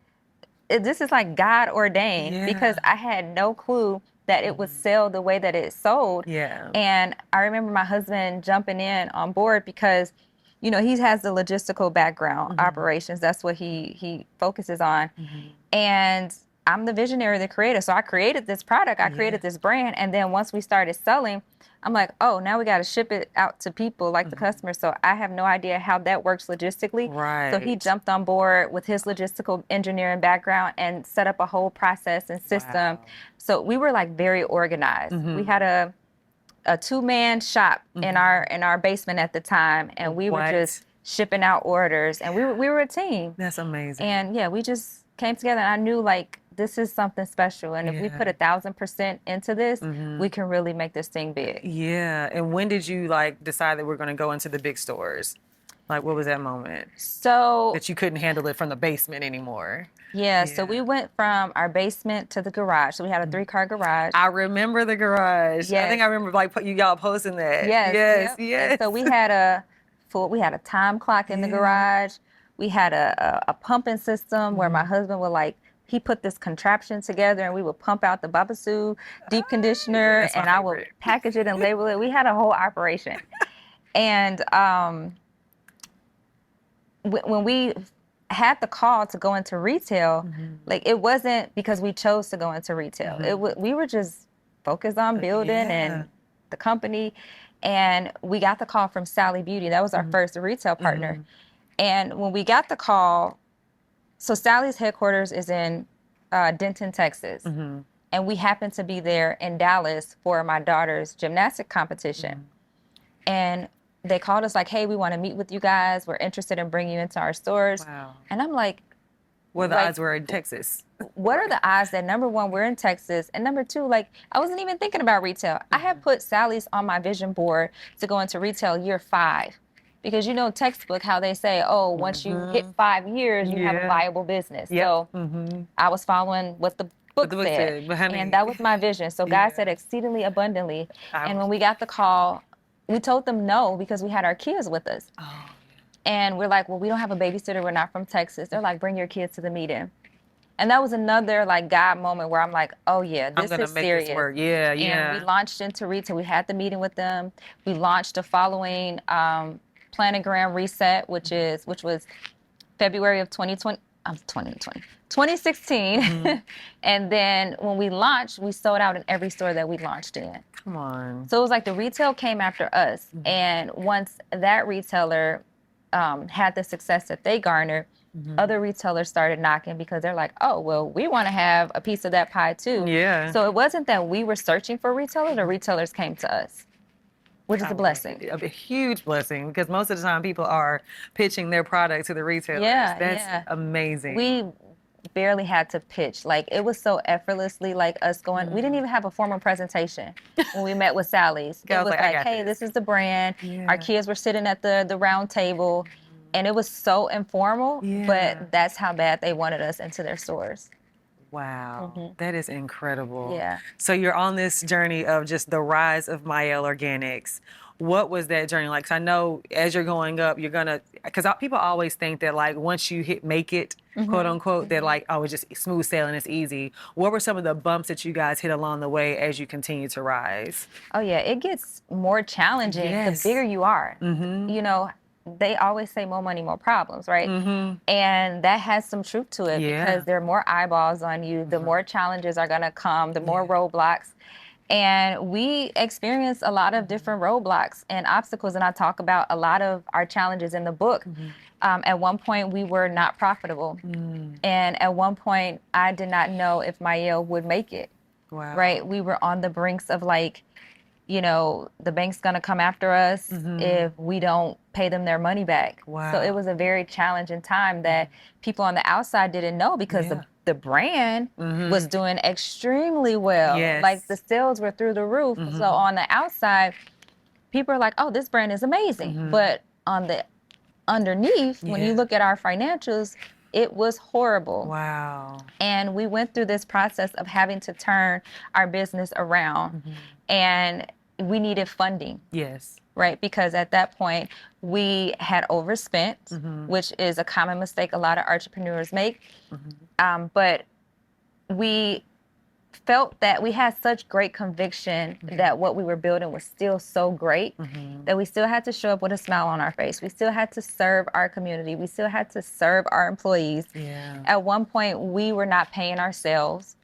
God ordained, because I had no clue that it would sell the way that it sold. Yeah. And I remember my husband jumping in on board, because, you know, he has the logistical background, operations. That's what he focuses on. And I'm the visionary, the creator. So I created this product, I created this brand. And then once we started selling, I'm like, oh, now we got to ship it out to people, like the customers. So I have no idea how that works logistically. Right. So he jumped on board with his logistical engineering background and set up a whole process and system. So we were like very organized. We had a 2-man shop in our basement at the time, and we were just shipping out orders, and we were a team. That's amazing. And yeah, we just came together, and I knew, like, this is something special, and if we put 1,000% into this, we can really make this thing big. Yeah. And when did you like decide that we're going to go into the big stores? Like, what was that moment? So That you couldn't handle it from the basement anymore? yeah, so we went from our basement to the garage. So we had a 3-car garage. I remember the garage. Yes. I think I remember like y'all posting that. Yes. Yes. Yep. Yes. And so we had a time clock in the garage. We had a pumping system where my husband would, like, he put this contraption together, and we would pump out the Babasu deep conditioner, and I would package it and label it. We had a whole operation. And when we had the call to go into retail, like, it wasn't because we chose to go into retail. We were just focused on building and the company. And we got the call from Sally Beauty. That was our first retail partner. And when we got the call, so Sally's headquarters is in Denton, Texas. And we happened to be there in Dallas for my daughter's gymnastic competition. And they called us like, hey, we want to meet with you guys. We're interested in bringing you into our stores. Wow. And I'm like, Well, the odds were in Texas. What are the odds that, number one, we're in Texas, and number two, like, I wasn't even thinking about retail. I had put Sally's on my vision board to go into retail year 5. Because, you know, textbook, how they say, oh, once you hit 5 years, you have a viable business. So I was following what the book said, and that was my vision. So God said exceedingly abundantly. And when we got the call, we told them no, because we had our kids with us. And we're like, well, we don't have a babysitter. We're not from Texas. They're like, bring your kids to the meeting. And that was another, like, God moment where I'm like, oh, yeah, this is serious. This work. Yeah, and we launched into retail. We had the meeting with them. We launched the following planogram reset, which was February of 2016. And then when we launched, we sold out in every store that we launched in. Come on. So it was like the retail came after us. And once that retailer had the success that they garnered, other retailers started knocking, because they're like, oh, well, we want to have a piece of that pie too. Yeah. So it wasn't that we were searching for retailers, the retailers came to us, which is a blessing. A huge blessing, because most of the time people are pitching their product to the retailers. That's amazing. We barely had to pitch. Like, it was so effortlessly, like, us going, we didn't even have a formal presentation when we met with Sally's. It was like, hey, this is the brand. Our kids were sitting at the round table. And it was so informal, but that's how bad they wanted us into their stores. Wow, that is incredible. Yeah. So you're on this journey of just the rise of Mielle Organics. What was that journey like? 'Cause I know as you're going up, you're gonna, because people always think that like once you make it, quote unquote, that like, oh, it's just smooth sailing, it's easy. What were some of the bumps that you guys hit along the way as you continue to rise? Oh yeah, it gets more challenging the Yes. bigger you are. You know, they always say more money, more problems, right? And that has some truth to it Yeah. because there are more eyeballs on you, the more challenges are gonna come, the more roadblocks. And we experience a lot of different roadblocks and obstacles, and I talk about a lot of our challenges in the book. At one point, we were not profitable, and at one point, I did not know if Mielle would make it. Wow. Right? We were on the brinks of like, you know, the bank's gonna come after us if we don't pay them their money back. Wow. So it was a very challenging time that people on the outside didn't know because the brand was doing extremely well. Yes. Like the sales were through the roof. So on the outside, people are like, oh, this brand is amazing. But on the underneath, when you look at our financials, it was horrible. Wow. And we went through this process of having to turn our business around. And we needed funding. Yes. Right? Because at that point, we had overspent, which is a common mistake a lot of entrepreneurs make. But we felt that we had such great conviction that what we were building was still so great that we still had to show up with a smile on our face. We still had to serve our community. We still had to serve our employees. Yeah. At one point, we were not paying ourselves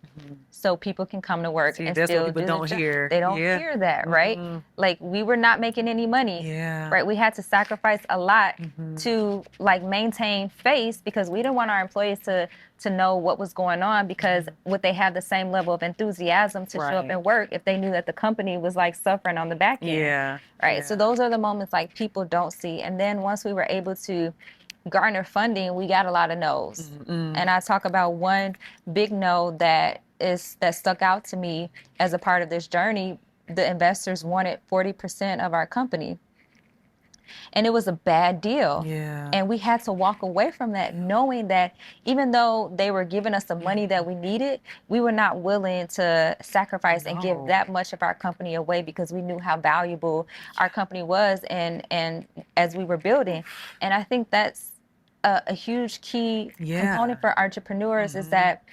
so people can come to work and that's still what people do don't the job. hear. They don't hear that, right? Like we were not making any money, right? We had to sacrifice a lot to like maintain face because we didn't want our employees to know what was going on because would they have the same level of enthusiasm to show up and work if they knew that the company was like suffering on the back end? Yeah. Right. So those are the moments like people don't see. And then once we were able to garner funding, we got a lot of no's. And I talk about one big no that stuck out to me as a part of this journey. The investors wanted 40% of our company. And it was a bad deal. Yeah. And we had to walk away from that knowing that even though they were giving us the money that we needed, we were not willing to sacrifice and give that much of our company away because we knew how valuable our company was and as we were building. And I think that's a huge key component for entrepreneurs is that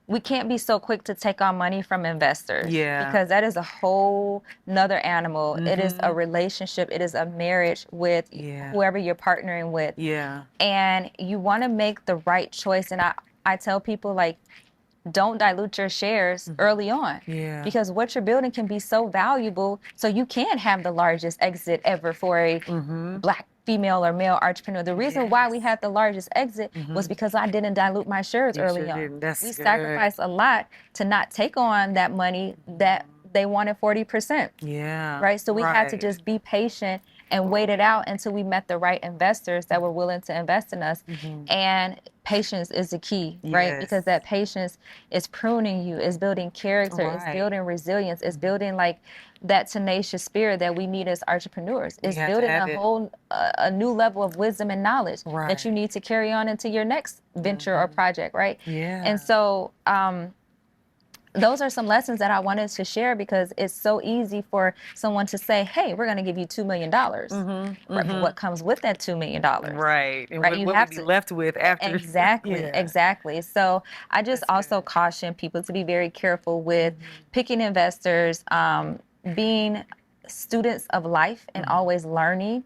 we can't be so quick to take on money from investors because that is a whole nother animal. It is a relationship. It is a marriage with whoever you're partnering with. And you want to make the right choice. And I tell people like, don't dilute your shares early on because what you're building can be so valuable. So you can have the largest exit ever for a Black female or male entrepreneur. The reason why we had the largest exit was because I didn't dilute my shares early on. We sacrificed a lot to not take on that money that they wanted 40%. Right. So we had to just be patient and wait it out until we met the right investors that were willing to invest in us. And patience is the key, right? Because that patience is pruning you, is building character, is building resilience, is building like that tenacious spirit that we need as entrepreneurs. It's building a new level of wisdom and knowledge that you need to carry on into your next venture or project, right? And so those are some lessons that I wanted to share because it's so easy for someone to say, hey, we're going to give you $2 million. Right? What comes with that $2 million? Right. And right? What you would have be to left with after? Exactly. So I just also caution people to be very careful with picking investors, being students of life and always learning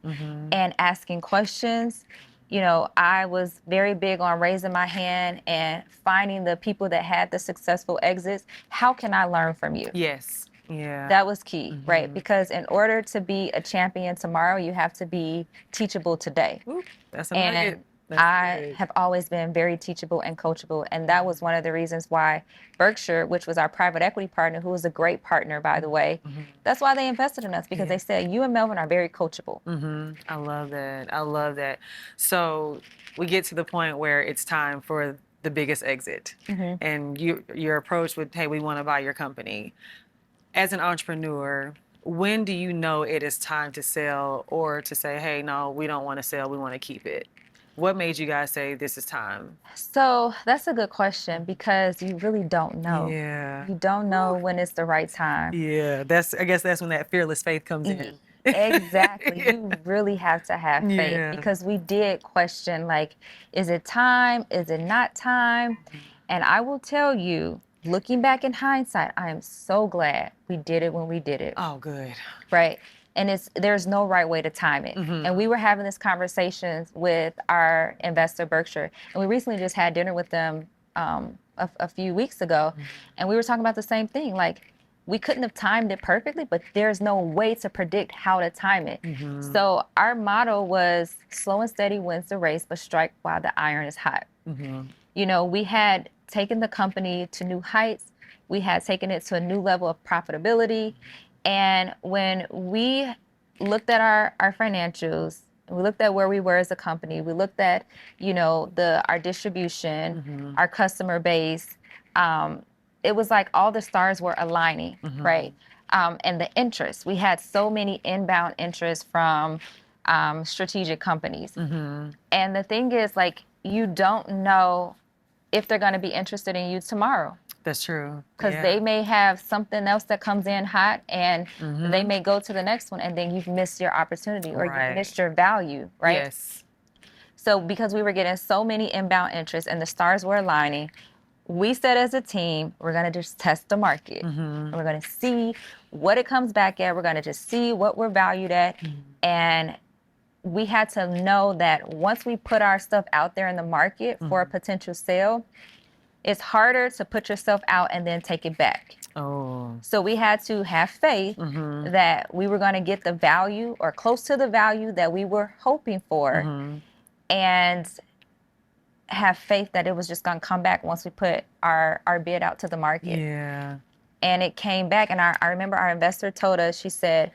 and asking questions. You know, I was very big on raising my hand and finding the people that had the successful exits. How can I learn from you? Yes. Yeah. That was key, right? Because in order to be a champion tomorrow, you have to be teachable today. Ooh, that's a and nugget. I have always been very teachable and coachable. And that was one of the reasons why Berkshire, which was our private equity partner, who was a great partner, by the way, that's why they invested in us because they said, you and Melvin are very coachable. I love that. I love that. So we get to the point where it's time for the biggest exit. And your approach with, hey, we want to buy your company. As an entrepreneur, when do you know it is time to sell or to say, hey, no, we don't want to sell, we want to keep it? What made you guys say this is time? So that's a good question because you really don't know. Yeah. You don't know when it's the right time. Yeah. I guess that's when that fearless faith comes in. Exactly. You really have to have faith Yeah. because we did question, like, is it time? Is it not time? And I will tell you, looking back in hindsight, I am so glad we did it when we did it. Oh, good. Right. And there's no right way to time it. And we were having this conversations with our investor, Berkshire, and we recently just had dinner with them a few weeks ago, and we were talking about the same thing. Like, we couldn't have timed it perfectly, but there's no way to predict how to time it. So our motto was slow and steady wins the race, but strike while the iron is hot. You know, we had taken the company to new heights. We had taken it to a new level of profitability. And when we looked at our financials, we looked at where we were as a company, we looked at, you know, our distribution, our customer base, it was like all the stars were aligning, right? And the interest, we had so many inbound interests from strategic companies. And the thing is, like, you don't know if they're going to be interested in you tomorrow. That's true. Because they may have something else that comes in hot, and they may go to the next one, and then you've missed your opportunity or you've missed your value, right? Yes. So because we were getting so many inbound interests and the stars were aligning, we said as a team, we're going to just test the market. And we're going to see what it comes back at. We're going to just see what we're valued at. And we had to know that once we put our stuff out there in the market for a potential sale, it's harder to put yourself out and then take it back. Oh. So we had to have faith that we were going to get the value or close to the value that we were hoping for, and have faith that it was just going to come back once we put our bid out to the market. Yeah. And it came back, and I remember our investor told us, she said,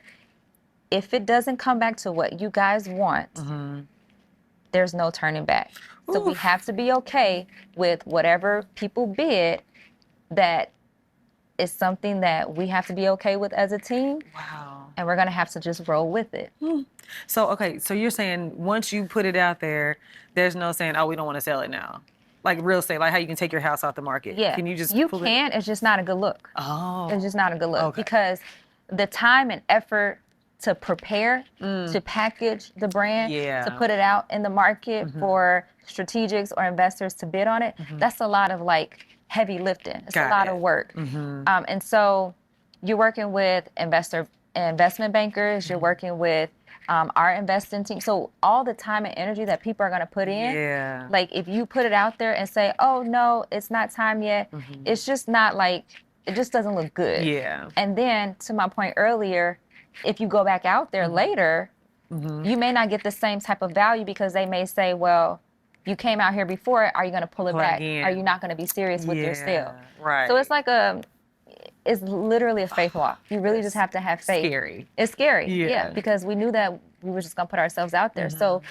if it doesn't come back to what you guys want, there's no turning back. So we have to be okay with whatever people bid. That is something that we have to be okay with as a team. Wow. And we're going to have to just roll with it. So, okay, so you're saying once you put it out there, there's no saying, oh, we don't want to sell it now. Like real estate, like how you can take your house off the market. Yeah. Can you just pull can, it's just not a good look. Oh. It's just not a good look. Because the time and effort to prepare, to package the brand, to put it out in the market for strategics or investors to bid on it, that's a lot of like heavy lifting. It's a lot of work. And so you're working with investment bankers, you're working with our investing team. So all the time and energy that people are going to put in, like if you put it out there and say, oh no, it's not time yet, it's just not like, it just doesn't look good. And then to my point earlier, if you go back out there later, you may not get the same type of value because they may say, well, you came out here before, are you going to pull it back? Are you not going to be serious with your sale? Right. So it's like it's literally a faith walk. You really just have to have faith. Scary. It's scary. Yeah. Because we knew that we were just going to put ourselves out there. So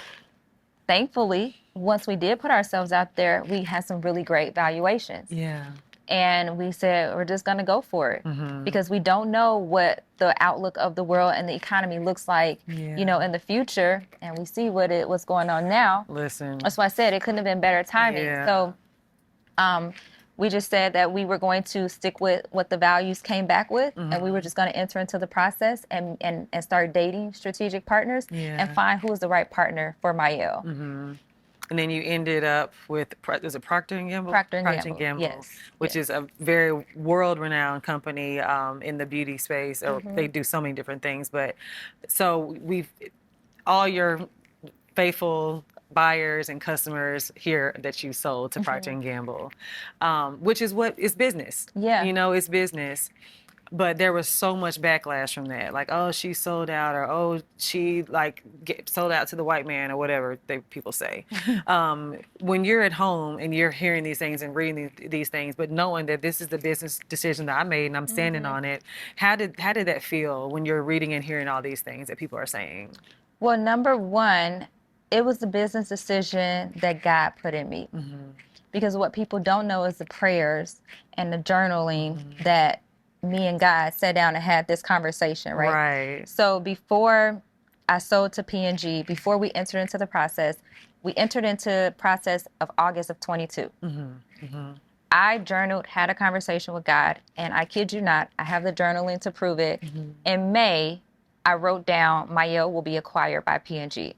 thankfully, once we did put ourselves out there, we had some really great valuations. Yeah. And we said, we're just going to go for it because we don't know what the outlook of the world and the economy looks like, you know, in the future. And we see what's going on now. Listen. That's why I said it couldn't have been better timing. So we just said that we were going to stick with what the values came back with. And we were just going to enter into the process and start dating strategic partners and find who was the right partner for Mielle. And then you ended up with, is it Procter & Gamble? Procter & Gamble, yes. Which is a very world-renowned company in the beauty space. Or they do so many different things. But so all your faithful buyers and customers here that you sold to Procter & Gamble, which is what is business. Yeah. You know, it's business. But there was so much backlash from that. Like, oh, she sold out, or oh, she sold out to the white man, or whatever people say. When you're at home and you're hearing these things and reading these things, but knowing that this is the business decision that I made and I'm standing on it, how did that feel when you're reading and hearing all these things that people are saying? Well, number one, it was the business decision that God put in me. Because what people don't know is the prayers and the journaling that me and God sat down and had this conversation, right? So before I sold to P&G, before we entered into the process, we entered into process of August of 22. I journaled, had a conversation with God, and I kid you not, I have the journaling to prove it. In May, I wrote down Mielle will be acquired by P&G.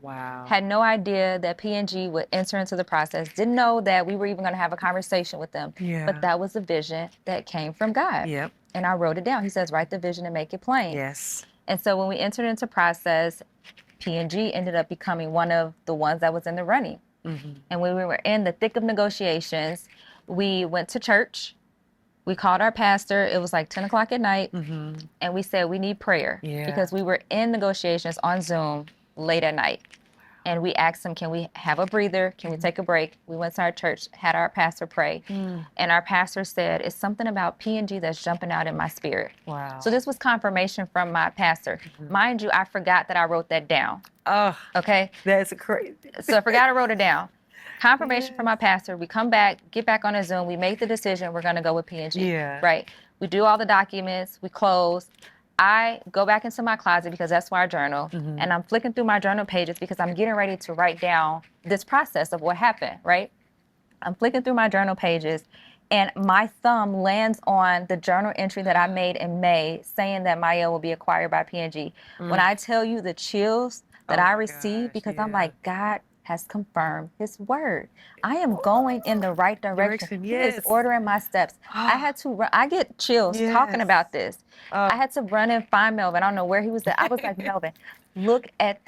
Wow. Had no idea that P&G would enter into the process. Didn't know that we were even going to have a conversation with them. Yeah. But that was a vision that came from God. Yep. And I wrote it down. He says, write the vision and make it plain. Yes. And so when we entered into process, P&G ended up becoming one of the ones that was in the running. And when we were in the thick of negotiations, we went to church. We called our pastor. It was like 10 o'clock at night. And we said, we need prayer. Yeah. Because we were in negotiations on Zoom late at night. And we asked him, can we have a breather? Can we take a break? We went to our church, had our pastor pray. And our pastor said, it's something about P&G that's jumping out in my spirit. Wow. So this was confirmation from my pastor. Mind you, I forgot that I wrote that down. Oh, Okay? that's crazy. So I forgot I wrote it down. Confirmation from my pastor. We come back, get back on a Zoom. We make the decision. We're going to go with P&G. Yeah. Right? We do all the documents. We close. I go back into my closet because that's where I journal. And I'm flicking through my journal pages because I'm getting ready to write down this process of what happened, right? I'm flicking through my journal pages and my thumb lands on the journal entry that I made in May saying that Mielle will be acquired by P&G. When I tell you the chills that I received because I'm like, God has confirmed his word. I am going in the right direction. He is ordering my steps. I had to run. I get chills talking about this. I had to run and find Melvin. I don't know where he was at. I was like, Melvin, look at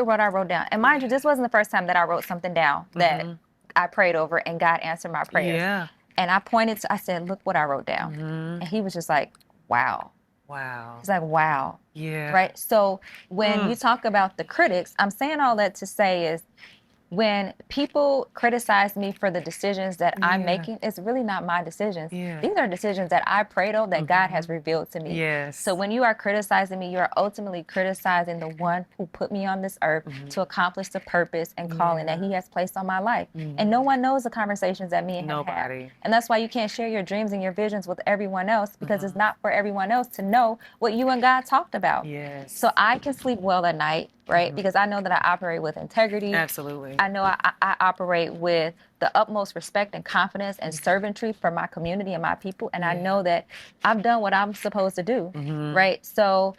what I wrote down. And mind you, this wasn't the first time that I wrote something down that I prayed over and God answered my prayers. Yeah. And I said, look what I wrote down. And he was just like, wow. Wow. He's like, wow. Yeah. Right? So when you talk about the critics, I'm saying all that to say is when people criticize me for the decisions that I'm making, it's really not my decisions. These are decisions that I prayed over that God has revealed to me. Yes. So when you are criticizing me, you are ultimately criticizing the one who put me on this earth to accomplish the purpose and calling that he has placed on my life. And no one knows the conversations that me and him have. And that's why you can't share your dreams and your visions with everyone else because it's not for everyone else to know what you and God talked about. Yes. So I can sleep well at night, right? Because I know that I operate with integrity. Absolutely. I know I operate with the utmost respect and confidence and servantry for my community and my people. And I know that I've done what I'm supposed to do, right? So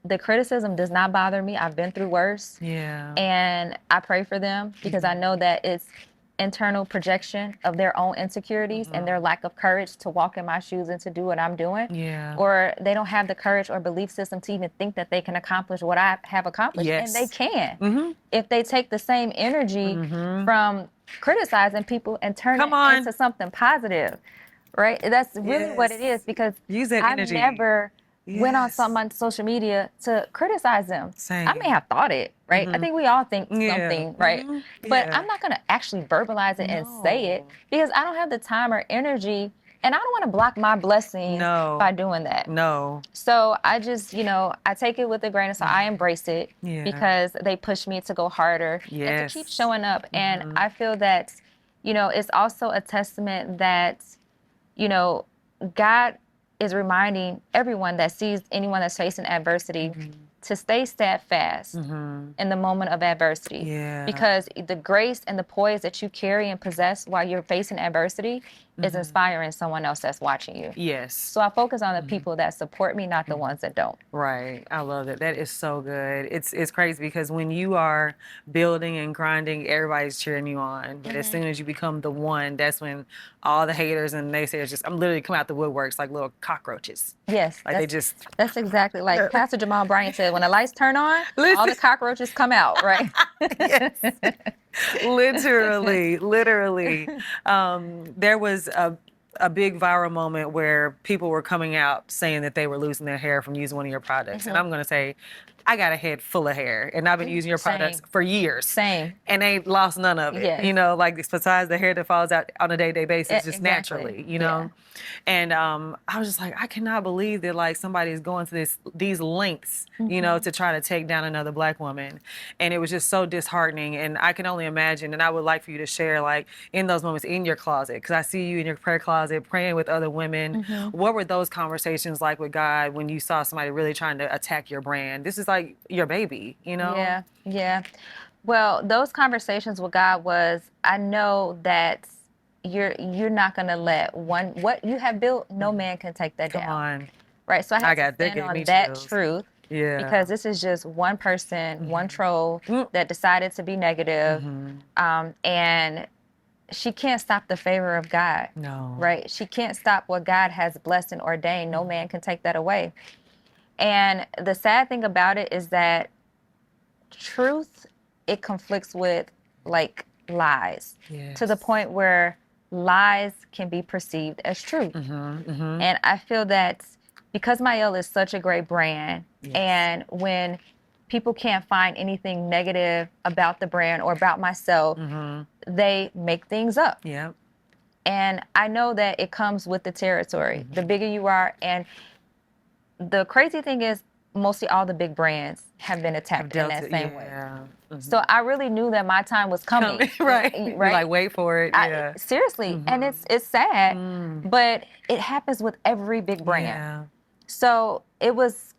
the criticism does not bother me. I've been through worse. Yeah. And I pray for them because I know that it's internal projection of their own insecurities and their lack of courage to walk in my shoes and to do what I'm doing. Yeah. Or they don't have the courage or belief system to even think that they can accomplish what I have accomplished. Yes. And they can. If they take the same energy from criticizing people and turn it into something positive, right? That's really what it is because use that energy. I've never went on something on social media to criticize them. Same. I may have thought it, right? I think we all think something, right? But I'm not going to actually verbalize it and say it because I don't have the time or energy and I don't want to block my blessings by doing that. No. So I just, I take it with a grain of salt. I embrace it because they push me to go harder and to keep showing up. And I feel that, it's also a testament that, God is reminding everyone that sees anyone that's facing adversity to stay steadfast in the moment of adversity. Because the grace and the poise that you carry and possess while you're facing adversity is inspiring someone else that's watching you. Yes. So I focus on the people that support me, not the ones that don't. Right. I love that. That is so good. It's crazy because when you are building and grinding, everybody's cheering you on. But as soon as you become the one, that's when all the haters and naysayers just, I'm literally come out the woodworks like little cockroaches. Yes. Like they just. That's exactly like Pastor Jamal Bryant said, when the lights turn on, all the cockroaches come out, right? Yes. Literally. There was a big viral moment where people were coming out saying that they were losing their hair from using one of your products. And I'm going to say, I got a head full of hair and I've been using your products for years. Same. And they ain't none of it. Yes. Like besides the hair that falls out on a day-to-day basis, just naturally, Yeah. And I was just like, I cannot believe that like somebody is going to these lengths, to try to take down another Black woman. And it was just so disheartening. And I can only imagine, and I would like for you to share like in those moments in your closet, because I see you in your prayer closet praying with other women. What were those conversations like with God when you saw somebody really trying to attack your brand? This is like your baby, Yeah. Well, those conversations with God was, I know that you're not gonna let what you have built, no man can take that Come down. on. Right. So I had to That stand gave me on that chills. truth Yeah. because this is just one person, one troll that decided to be negative. And she can't stop the favor of God. No. Right. She can't stop what God has blessed and ordained. No man can take that away. And the sad thing about it is that truth, it conflicts with like lies to the point where lies can be perceived as truth. And I feel that because Mielle is such a great brand, and when people can't find anything negative about the brand or about myself, they make things up. Yep. And I know that it comes with the territory. The bigger you are, and the crazy thing is, mostly all the big brands have been attacked in that same way. So I really knew that my time was coming. Right. You're like, wait for it. Yeah. Seriously. And it's sad, but it happens with every big brand. Yeah. So it was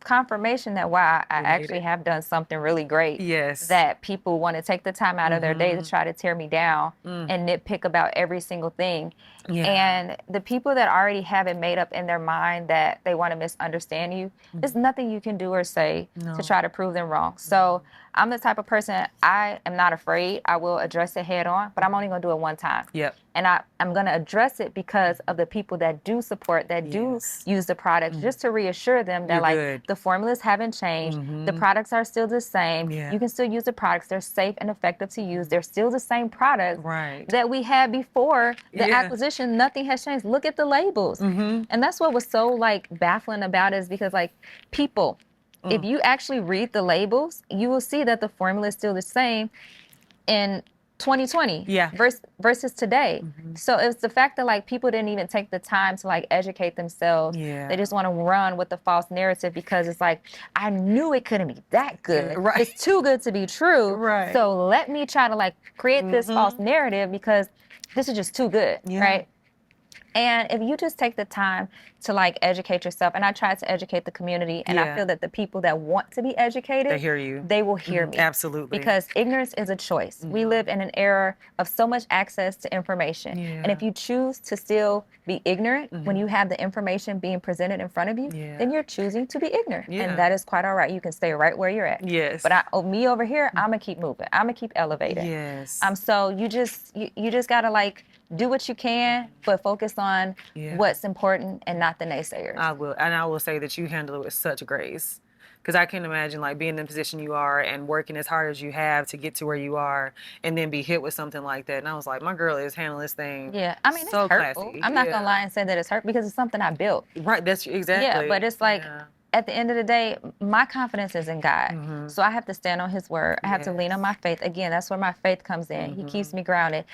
confirmation that, wow, I actually have done something really great. Yes. That people want to take the time out of their day to try to tear me down and nitpick about every single thing. Yeah. And the people that already have it made up in their mind that they want to misunderstand you, there's nothing you can do or say to try to prove them wrong. So I'm the type of person, I am not afraid. I will address it head on, but I'm only going to do it one time. Yep. And I'm going to address it because of the people that do support, that do use the products, just to reassure them that the formulas haven't changed. The products are still the same. Yeah. You can still use the products. They're safe and effective to use. They're still the same products that we had before the acquisition. Nothing has changed. Look at the labels. And that's what was so like baffling about it, is because like people, if you actually read the labels, you will see that the formula is still the same in 2020 versus today. So it's the fact that like people didn't even take the time to like educate themselves. They just want to run with the false narrative because it's like, I knew it couldn't be that good. It's too good to be true. So let me try to like create this false narrative because this is just too good, right? And if you just take the time to like educate yourself, and I try to educate the community, and I feel that the people that want to be educated, they hear you. They will hear me. Absolutely. Because ignorance is a choice. We live in an era of so much access to information. And if you choose to still be ignorant when you have the information being presented in front of you, then you're choosing to be ignorant. And that is quite all right. You can stay right where you're at. Yes. But me over here, I'm going to keep moving. I'm going to keep elevating. Yes. So you just got to like do what you can, but focus on what's important and not the naysayers. I will. And I will say that you handle it with such grace. Because I can imagine like being in the position you are and working as hard as you have to get to where you are and then be hit with something like that. And I was like, my girl is handling this thing. Yeah. I mean, so it's hurtful. classy. I'm not going to lie and say that it's hurtful because it's something I built. Right. That's exactly. Yeah. But it's like, at the end of the day, my confidence is in God. So I have to stand on his word. I have to lean on my faith. Again, that's where my faith comes in. He keeps me grounded.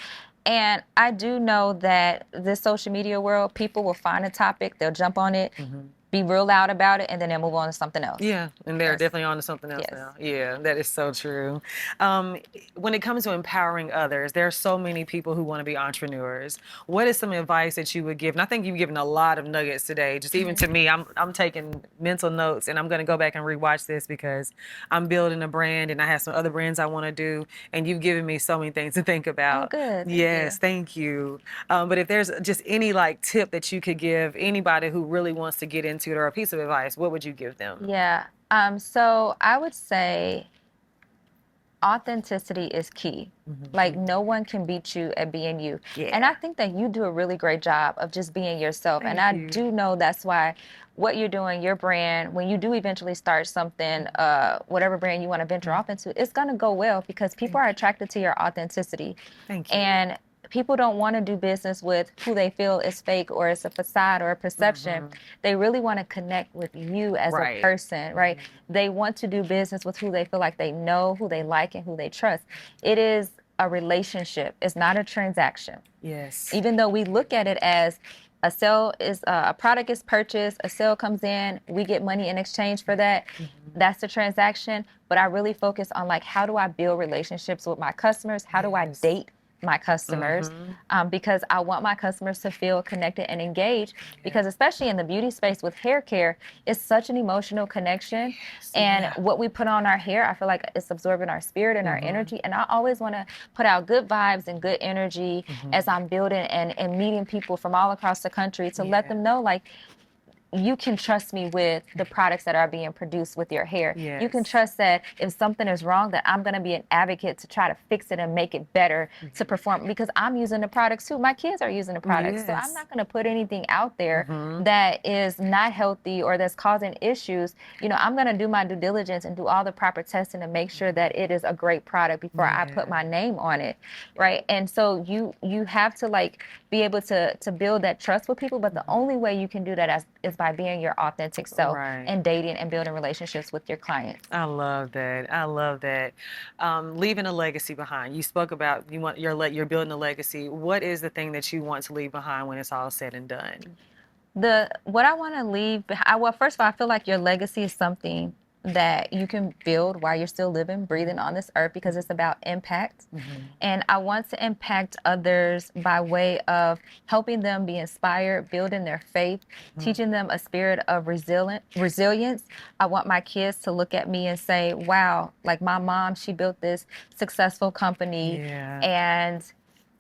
And I do know that this social media world, people will find a topic, they'll jump on it, be real loud about it, and then they'll move on to something else. Yeah, and they're definitely on to something else now. Yeah, that is so true. When it comes to empowering others, there are so many people who want to be entrepreneurs. What is some advice that you would give? And I think you've given a lot of nuggets today. Just even to me, I'm taking mental notes, and I'm going to go back and rewatch this because I'm building a brand, and I have some other brands I want to do, and you've given me so many things to think about. Oh, good. Yes, thank you. But if there's just any like tip that you could give anybody who really wants to get into it, or a piece of advice, what would you give them? Yeah. So I would say authenticity is key. Like no one can beat you at being you. And I think that you do a really great job of just being yourself. Thank I you. do know that's why what you're doing, your brand, when you do eventually start something, whatever brand you want to venture off into, it's going to go well because people are attracted to your authenticity. Thank you. And people don't want to do business with who they feel is fake or it's a facade or a perception. They really want to connect with you as a person, right? They want to do business with who they feel like they know, who they like, and who they trust. It is a relationship. It's not a transaction. Yes. Even though we look at it as a sale is a product is purchased, a sale comes in, we get money in exchange for that. That's the transaction. But I really focus on like, how do I build relationships with my customers? How do I date my customers, because I want my customers to feel connected and engaged, because especially in the beauty space with hair care, it's such an emotional connection. And what we put on our hair, I feel like it's absorbing our spirit and our energy. And I always want to put out good vibes and good energy as I'm building and meeting people from all across the country to let them know, like, you can trust me with the products that are being produced with your hair. Yes. You can trust that if something is wrong, that I'm going to be an advocate to try to fix it and make it better to perform, because I'm using the products too. My kids are using the products. Yes. So I'm not going to put anything out there that is not healthy or that's causing issues. You know, I'm going to do my due diligence and do all the proper testing and make sure that it is a great product before I put my name on it. Right. And so you have to, like, be able to build that trust with people. But the only way you can do that is by being your authentic self and dating and building relationships with your clients. I love that. I love that. Leaving a legacy behind. You spoke about you're building a legacy. What is the thing that you want to leave behind when it's all said and done? What I want to leave behind, well, first of all, I feel like your legacy is something that you can build while you're still living, breathing on this earth, because it's about impact. And I want to impact others by way of helping them be inspired, building their faith, teaching them a spirit of resilience. I want my kids to look at me and say, wow, like my mom, she built this successful company. And,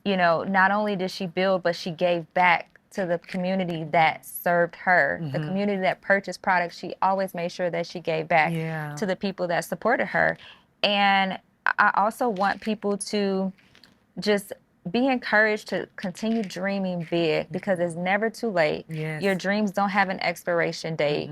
you know, not only did she build, but she gave back to the community that served her, the community that purchased products. She always made sure that she gave back to the people that supported her. And I also want people to just be encouraged to continue dreaming big, because it's never too late. Your dreams don't have an expiration date.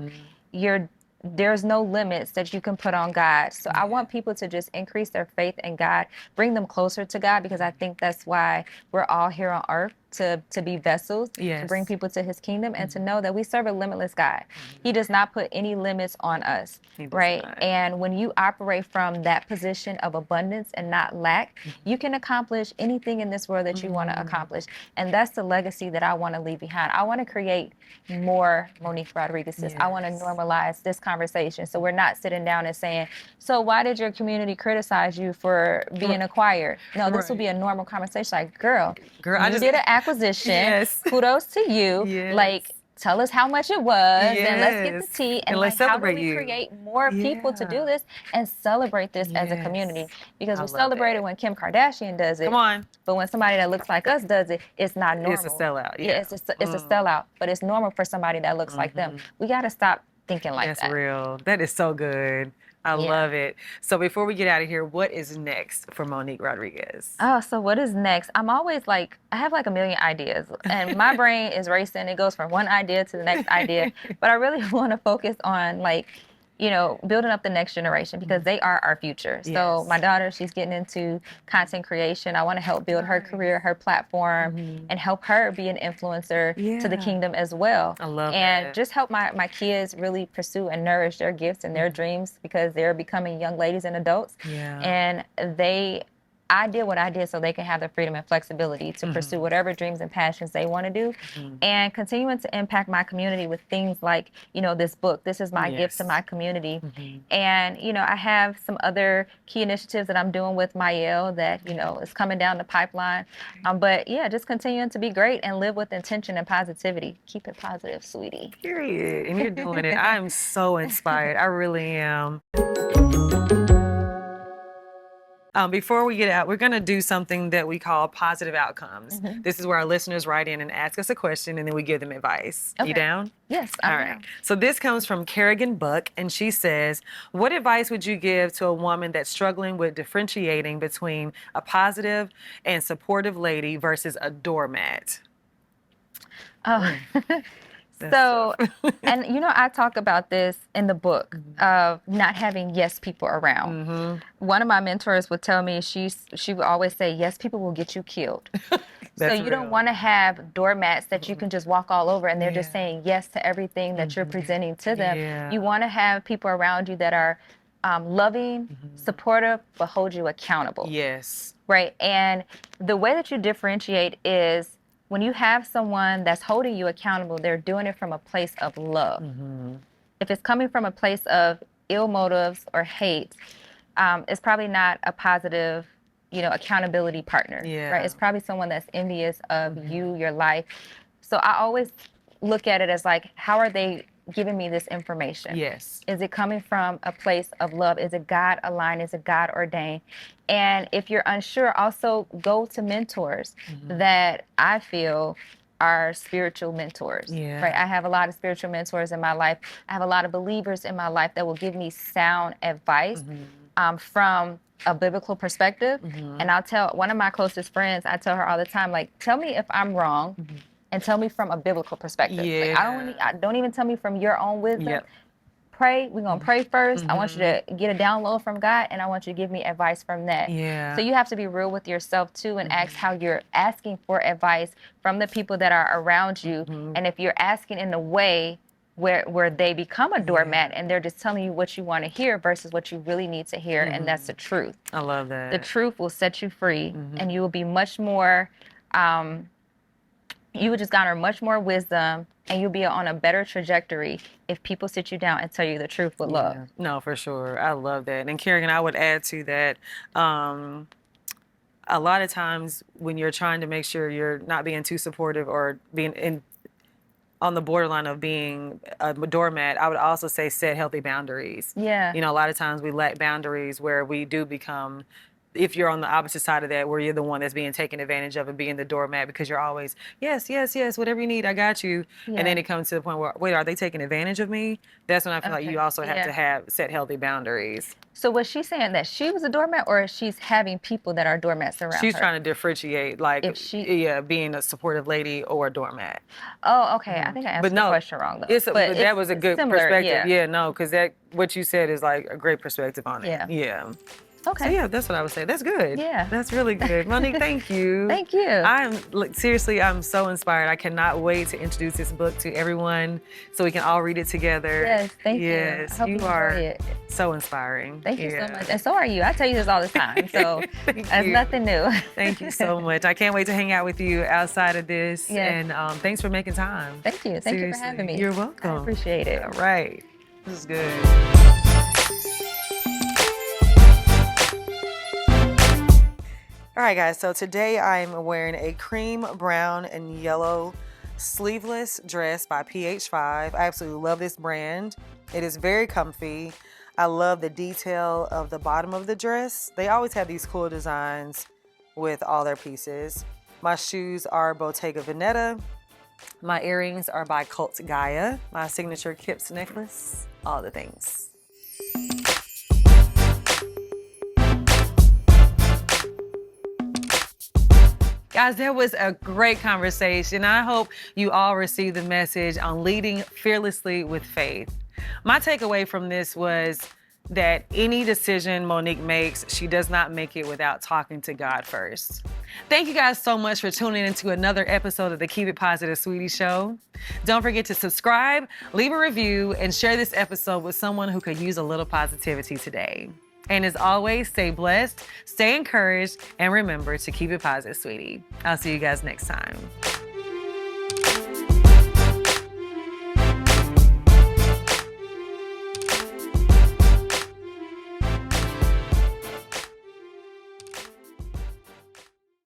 There's no limits that you can put on God. So I want people to just increase their faith in God, bring them closer to God, because I think that's why we're all here on earth, to be vessels, to bring people to his kingdom, and to know that we serve a limitless God. He does not put any limits on us, right? And when you operate from that position of abundance and not lack, you can accomplish anything in this world that you want to accomplish. And that's the legacy that I want to leave behind. I want to create more Monique Rodriguez's. I want to normalize this conversation, so we're not sitting down and saying, so why did your community criticize you for being acquired? No, this will be a normal conversation. Like, girl, I just did an acquisition. Kudos to you. Like, tell us how much it was, and let's get the tea, and like, how do we create more people to do this and celebrate this as a community? Because we celebrate it when Kim Kardashian does it. Come on. But when somebody that looks like us does it, it's not normal. It's a sellout. It's a sellout, but it's normal for somebody that looks like them. We got to stop thinking like that. That's real. That is so good. I love it. So before we get out of here, what is next for Monique Rodriguez? Oh, so what is next? I'm always like, I have like a million ideas, and my brain is racing. It goes from one idea to the next idea. But I really want to focus on, like, you know, building up the next generation, because they are our future. So my daughter, she's getting into content creation. I want to help build her career, her platform, and help her be an influencer to the kingdom as well. I love and that. just help my kids really pursue and nourish their gifts and their dreams, because they're becoming young ladies and adults. And I did what I did so they can have the freedom and flexibility to pursue whatever dreams and passions they want to do, and continuing to impact my community with things like, you know, this book. This is my gift to my community. And, you know, I have some other key initiatives that I'm doing with Mielle that, you know, is coming down the pipeline. But yeah, just continuing to be great and live with intention and positivity. Keep it positive, sweetie. Period. And you're doing it. I'm so inspired. I really am. Before we get out, we're going to do something that we call positive outcomes. This is where our listeners write in and ask us a question, and then we give them advice. You down? Yes, I'm All right. Down. So this comes from Kerrigan Buck, and she says, what advice would you give to a woman that's struggling with differentiating between a positive and supportive lady versus a doormat? Oh, so, and you know, I talk about this in the book of not having yes people around. One of my mentors would tell me, she would always say, yes people will get you killed. So you don't want to have doormats that you can just walk all over and they're just saying yes to everything that you're presenting to them. You want to have people around you that are loving, supportive, but hold you accountable. Right. And the way that you differentiate is, when you have someone that's holding you accountable, they're doing it from a place of love. If it's coming from a place of ill motives or hate, it's probably not a positive, accountability partner, Yeah. right? It's probably someone that's envious of you, your life. So I always look at it as like, how are they giving me this information? Yes. Is it coming from a place of love? Is it God aligned? Is it God ordained? And if you're unsure, also go to mentors that I feel are spiritual mentors. Yeah. Right? I have a lot of spiritual mentors in my life. I have a lot of believers in my life that will give me sound advice from a biblical perspective. And I'll tell one of my closest friends, I tell her all the time, like, tell me if I'm wrong and tell me from a biblical perspective. Like, don't even tell me from your own wisdom. Yep. Pray. We're going to pray first. I want you to get a download from God, and I want you to give me advice from that. Yeah. So you have to be real with yourself, too, and ask how you're asking for advice from the people that are around you. And if you're asking in a way where they become a doormat and they're just telling you what you want to hear versus what you really need to hear, and that's the truth. I love that. The truth will set you free, and you will be much more, you will just garner much more wisdom, and you'll be on a better trajectory if people sit you down and tell you the truth with love. No, for sure. I love that. And Kerrigan, I would add to that, a lot of times when you're trying to make sure you're not being too supportive or being on the borderline of being a doormat, I would also say set healthy boundaries. Yeah. A lot of times we lack boundaries where we do become, if you're on the opposite side of that, where you're the one that's being taken advantage of and being the doormat because you're always, yes, whatever you need, I got you. Yeah. And then it comes to the point where, wait, are they taking advantage of me? That's when I feel like you also have to set healthy boundaries. So was she saying that she was a doormat, or she's having people that are doormats around She's her? trying to differentiate, like, being a supportive lady or a doormat. Oh, okay. I think I answered the question wrong, though. But that was a good similar, perspective. Because what you said is like a great perspective on it. Yeah. Okay. So that's what I would say. That's good. Yeah. That's really good. Monique, thank you. Thank you. Seriously, I'm so inspired. I cannot wait to introduce this book to everyone so we can all read it together. Yes, thank you. Yes, you are so inspiring. Thank you so much. And so are you. I tell you this all the time. So that's nothing new. Thank you so much. I can't wait to hang out with you outside of this. Yes. And thanks for making time. Thank you. Thank you for having me. You're welcome. I appreciate it. All right. This is good. All right, guys, so today I'm wearing a cream, brown, and yellow sleeveless dress by PH5. I absolutely love this brand. It is very comfy. I love the detail of the bottom of the dress. They always have these cool designs with all their pieces. My shoes are Bottega Veneta. My earrings are by Cult Gaia. My signature Kips necklace, all the things. Guys, that was a great conversation. I hope you all received the message on leading fearlessly with faith. My takeaway from this was that any decision Monique makes, she does not make it without talking to God first. Thank you guys so much for tuning into another episode of the Keep It Positive Sweetie Show. Don't forget to subscribe, leave a review, and share this episode with someone who could use a little positivity today. And as always, stay blessed, stay encouraged, and remember to keep it positive, sweetie. I'll see you guys next time.